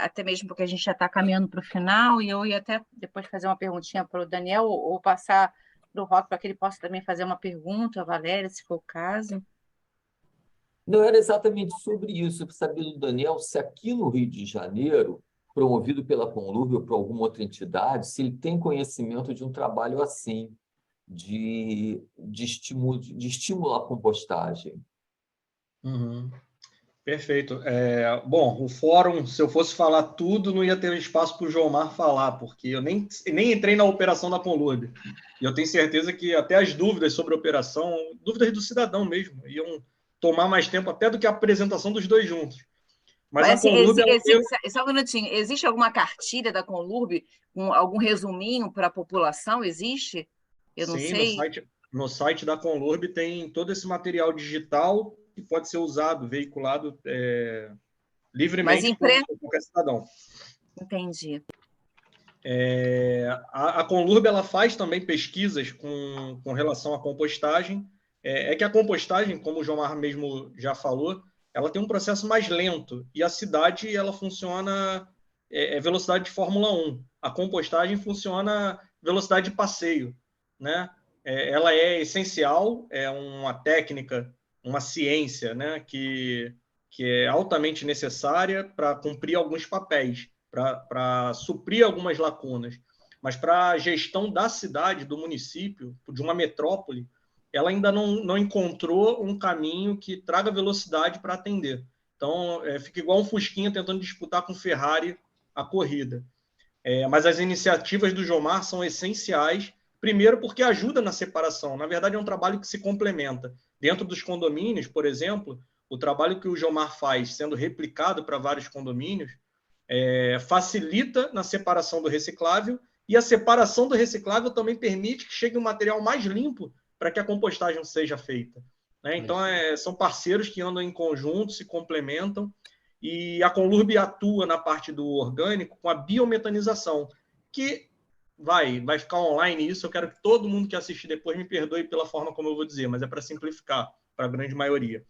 Até mesmo porque a gente já está caminhando para o final, e eu ia até depois fazer uma perguntinha para o Daniel, ou passar para o Roque para que ele possa também fazer uma pergunta, a Valéria, se for o caso. Não era exatamente sobre isso. Eu queria saber do Daniel se aqui no Rio de Janeiro, promovido pela Conlurb ou por alguma outra entidade, se ele tem conhecimento de um trabalho assim, de estímulo à compostagem. uhum. Perfeito. Bom, o fórum, se eu fosse falar tudo, não ia ter espaço para o Jomar falar, porque eu nem entrei na operação da Conlurb. E eu tenho certeza que até as dúvidas sobre a operação, dúvidas do cidadão mesmo, iam tomar mais tempo até do que a apresentação dos dois juntos. Mas a Assim, Conlurb, ela tem... só um minutinho, existe alguma cartilha da Conlurb, algum resuminho para a população? Existe? Eu não Sim, sei. no site da Conlurb tem todo esse material digital que pode ser usado, veiculado Mas livremente por qualquer cidadão. Entendi. A Conlurb ela faz também pesquisas com relação à compostagem. Que a compostagem, como o Jomar mesmo já falou, ela tem um processo mais lento e a cidade ela funciona velocidade de Fórmula 1. A compostagem funciona velocidade de passeio, né? Ela é essencial, é uma técnica, uma ciência, né? que é altamente necessária para cumprir alguns papéis, para suprir algumas lacunas. Mas para a gestão da cidade, do município, de uma metrópole, ela ainda não encontrou um caminho que traga velocidade para atender. Então, fica igual um Fusquinha tentando disputar com Ferrari a corrida. Mas as iniciativas do Jomar são essenciais, primeiro porque ajuda na separação. Na verdade, é um trabalho que se complementa. Dentro dos condomínios, por exemplo, o trabalho que o Jomar faz, sendo replicado para vários condomínios, facilita na separação do reciclável, e a separação do reciclável também permite que chegue um material mais limpo para que a compostagem seja feita. Né? Então, são parceiros que andam em conjunto, se complementam, e a Conlurb atua na parte do orgânico com a biometanização, que vai ficar online isso, eu quero que todo mundo que assistir depois me perdoe pela forma como eu vou dizer, mas é para simplificar para a grande maioria.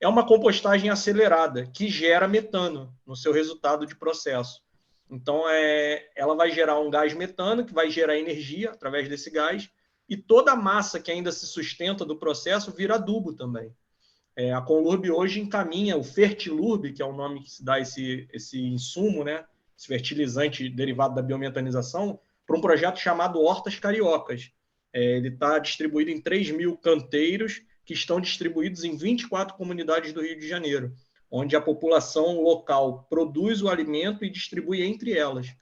É uma compostagem acelerada que gera metano no seu resultado de processo. Então, ela vai gerar um gás metano, que vai gerar energia através desse gás, e toda a massa que ainda se sustenta do processo vira adubo também. A Conlurb hoje encaminha o Fertilurb, que é o nome que se dá esse insumo, né, esse fertilizante derivado da biometanização, para um projeto chamado Hortas Cariocas. Ele está distribuído em 3.000 canteiros, que estão distribuídos em 24 comunidades do Rio de Janeiro, onde a população local produz o alimento e distribui entre elas.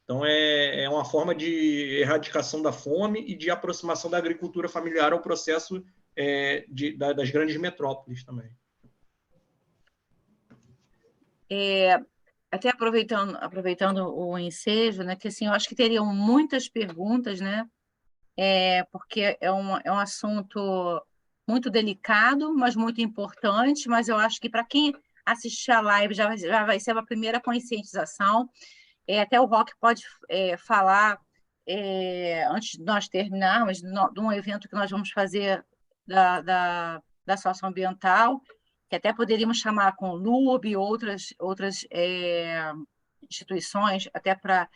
Então, é uma forma de erradicação da fome e de aproximação da agricultura familiar ao processo das grandes metrópoles também. Até aproveitando o ensejo, né, que assim, eu acho que teriam muitas perguntas, né, porque é um assunto muito delicado, mas muito importante, mas eu acho que para quem assistir a live já vai ser uma primeira conscientização. Até o Roque pode falar, antes de nós terminarmos, de um evento que nós vamos fazer da socioambiental, que até poderíamos chamar a Conlurb e outras instituições até para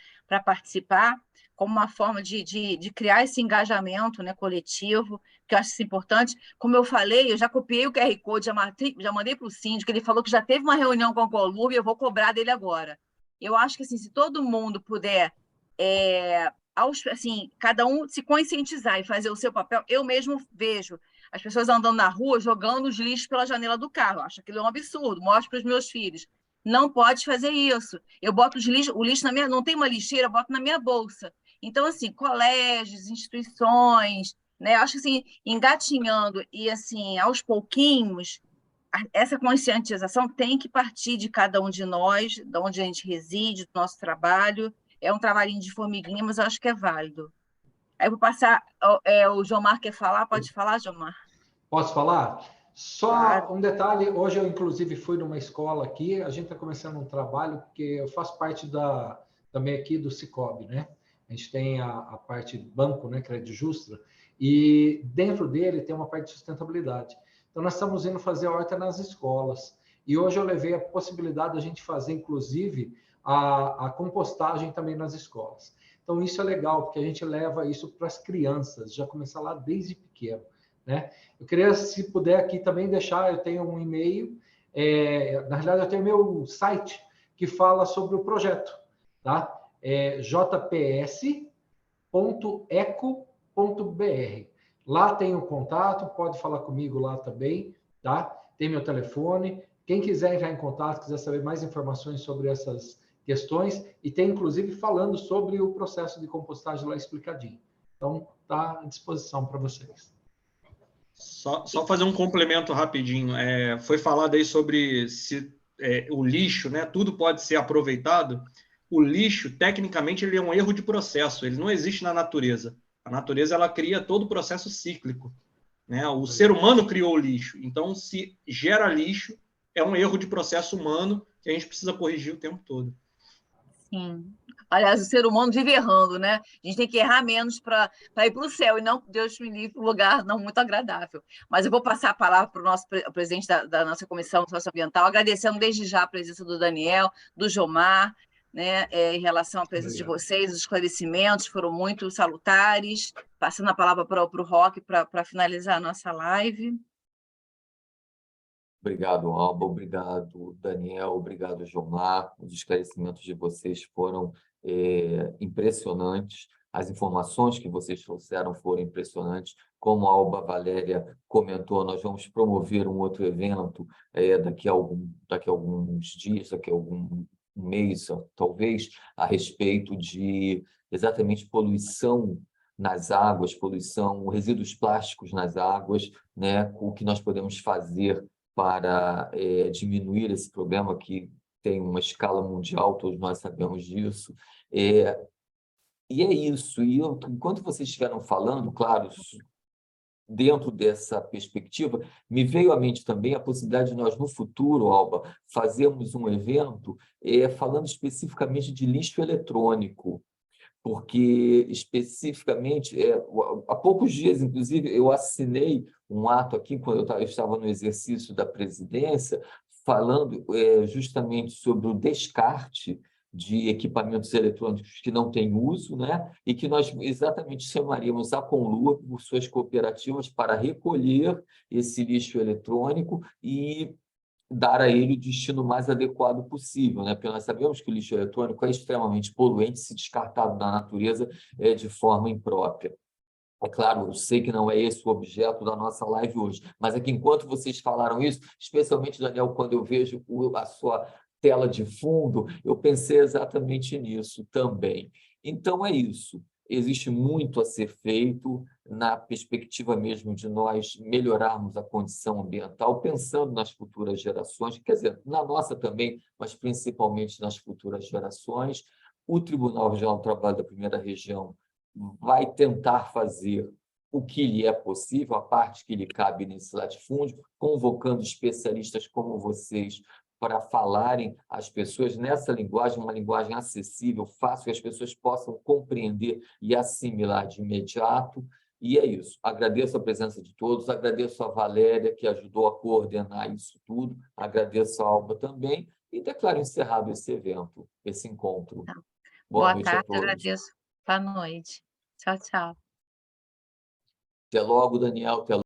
participar, como uma forma de criar esse engajamento, né, coletivo, que eu acho isso importante. Como eu falei, eu já copiei o QR Code, já mandei para o síndico, ele falou que já teve uma reunião com a Conlurb e eu vou cobrar dele agora. Eu acho que assim, se todo mundo puder, assim, cada um se conscientizar e fazer o seu papel, eu mesmo vejo as pessoas andando na rua jogando os lixos pela janela do carro. Eu acho aquilo um absurdo, mostro para os meus filhos. Não pode fazer isso. Eu boto o lixo na minha... Não tem uma lixeira, eu boto na minha bolsa. Então, assim, colégios, instituições, né? Eu acho que, assim, engatinhando e, assim, aos pouquinhos, essa conscientização tem que partir de cada um de nós, de onde a gente reside, do nosso trabalho. É um trabalhinho de formiguinha, mas eu acho que é válido. Aí eu vou passar... o Jomar quer falar? Pode falar, Jomar? Posso falar? Só Claro. um detalhe, hoje eu inclusive fui numa escola aqui, a gente está começando um trabalho, porque eu faço parte também aqui do Sicob, né? A gente tem a parte banco, né, Crédito Justa, e dentro dele tem uma parte de sustentabilidade. Então nós estamos indo fazer horta nas escolas, e hoje eu levei a possibilidade de a gente fazer, inclusive, a compostagem também nas escolas. Então isso é legal, porque a gente leva isso para as crianças, já começar lá desde pequeno, né? Eu queria, se puder aqui também deixar, eu tenho um e-mail, na realidade eu tenho meu site que fala sobre o projeto, tá? jps.eco.br. Lá tem o contato, pode falar comigo lá também, tá? Tem meu telefone. Quem quiser entrar em contato, quiser saber mais informações sobre essas questões, e tem inclusive falando sobre o processo de compostagem lá explicadinho. Então, está à disposição para vocês. Só fazer um complemento rapidinho. Foi falado aí sobre se o lixo, né? Tudo pode ser aproveitado. O lixo, tecnicamente, ele é um erro de processo. Ele não existe na natureza. A natureza ela cria todo o processo cíclico, né? O ser humano criou o lixo. Então, se gera lixo, é um erro de processo humano que a gente precisa corrigir o tempo todo. Sim. Aliás, o ser humano vive errando, né? A gente tem que errar menos para ir para o céu e não, Deus me livre, para um lugar não muito agradável. Mas eu vou passar a palavra para o nosso presidente da nossa Comissão Socioambiental, agradecendo desde já a presença do Daniel, do Jomar, né, em relação à presença de vocês, os esclarecimentos foram muito salutares. Passando a palavra para o Roque para finalizar a nossa live. Obrigado, Alba. Obrigado, Daniel. Obrigado, Jomar. Os esclarecimentos de vocês foram impressionantes. As informações que vocês trouxeram foram impressionantes. Como a Alba Valéria comentou, nós vamos promover um outro evento daqui a alguns dias, daqui a algum mês, talvez, a respeito de exatamente poluição nas águas, poluição, resíduos plásticos nas águas, né? O que nós podemos fazer para diminuir esse problema que tem uma escala mundial, todos nós sabemos disso. E é isso. E enquanto vocês estiveram falando, claro, dentro dessa perspectiva, me veio à mente também a possibilidade de nós, no futuro, Alba, fazermos um evento falando especificamente de lixo eletrônico, porque especificamente, há poucos dias, inclusive, eu assinei um ato aqui, quando eu estava no exercício da presidência, falando justamente sobre o descarte de equipamentos eletrônicos que não têm uso, né? E que nós exatamente chamaríamos a Conlur, por suas cooperativas, para recolher esse lixo eletrônico e dar a ele o destino mais adequado possível, né? Porque nós sabemos que o lixo eletrônico é extremamente poluente se descartado na natureza de forma imprópria. É claro, eu sei que não é esse o objeto da nossa live hoje, mas é que enquanto vocês falaram isso, especialmente, Daniel, quando eu vejo a sua tela de fundo, eu pensei exatamente nisso também. Então, é isso. Existe muito a ser feito na perspectiva mesmo de nós melhorarmos a condição ambiental, pensando nas futuras gerações, quer dizer, na nossa também, mas principalmente nas futuras gerações. O Tribunal Regional do Trabalho da Primeira Região vai tentar fazer o que lhe é possível, a parte que lhe cabe nesse latifúndio, convocando especialistas como vocês para falarem às pessoas nessa linguagem, uma linguagem acessível, fácil, que as pessoas possam compreender e assimilar de imediato. E é isso. Agradeço a presença de todos, agradeço a Valéria, que ajudou a coordenar isso tudo, agradeço a Alba também, e declaro encerrado esse evento, esse encontro. Boa Boa noite a tarde, todos. agradeço. Boa noite. Tchau, tchau. Até logo, Daniel. Até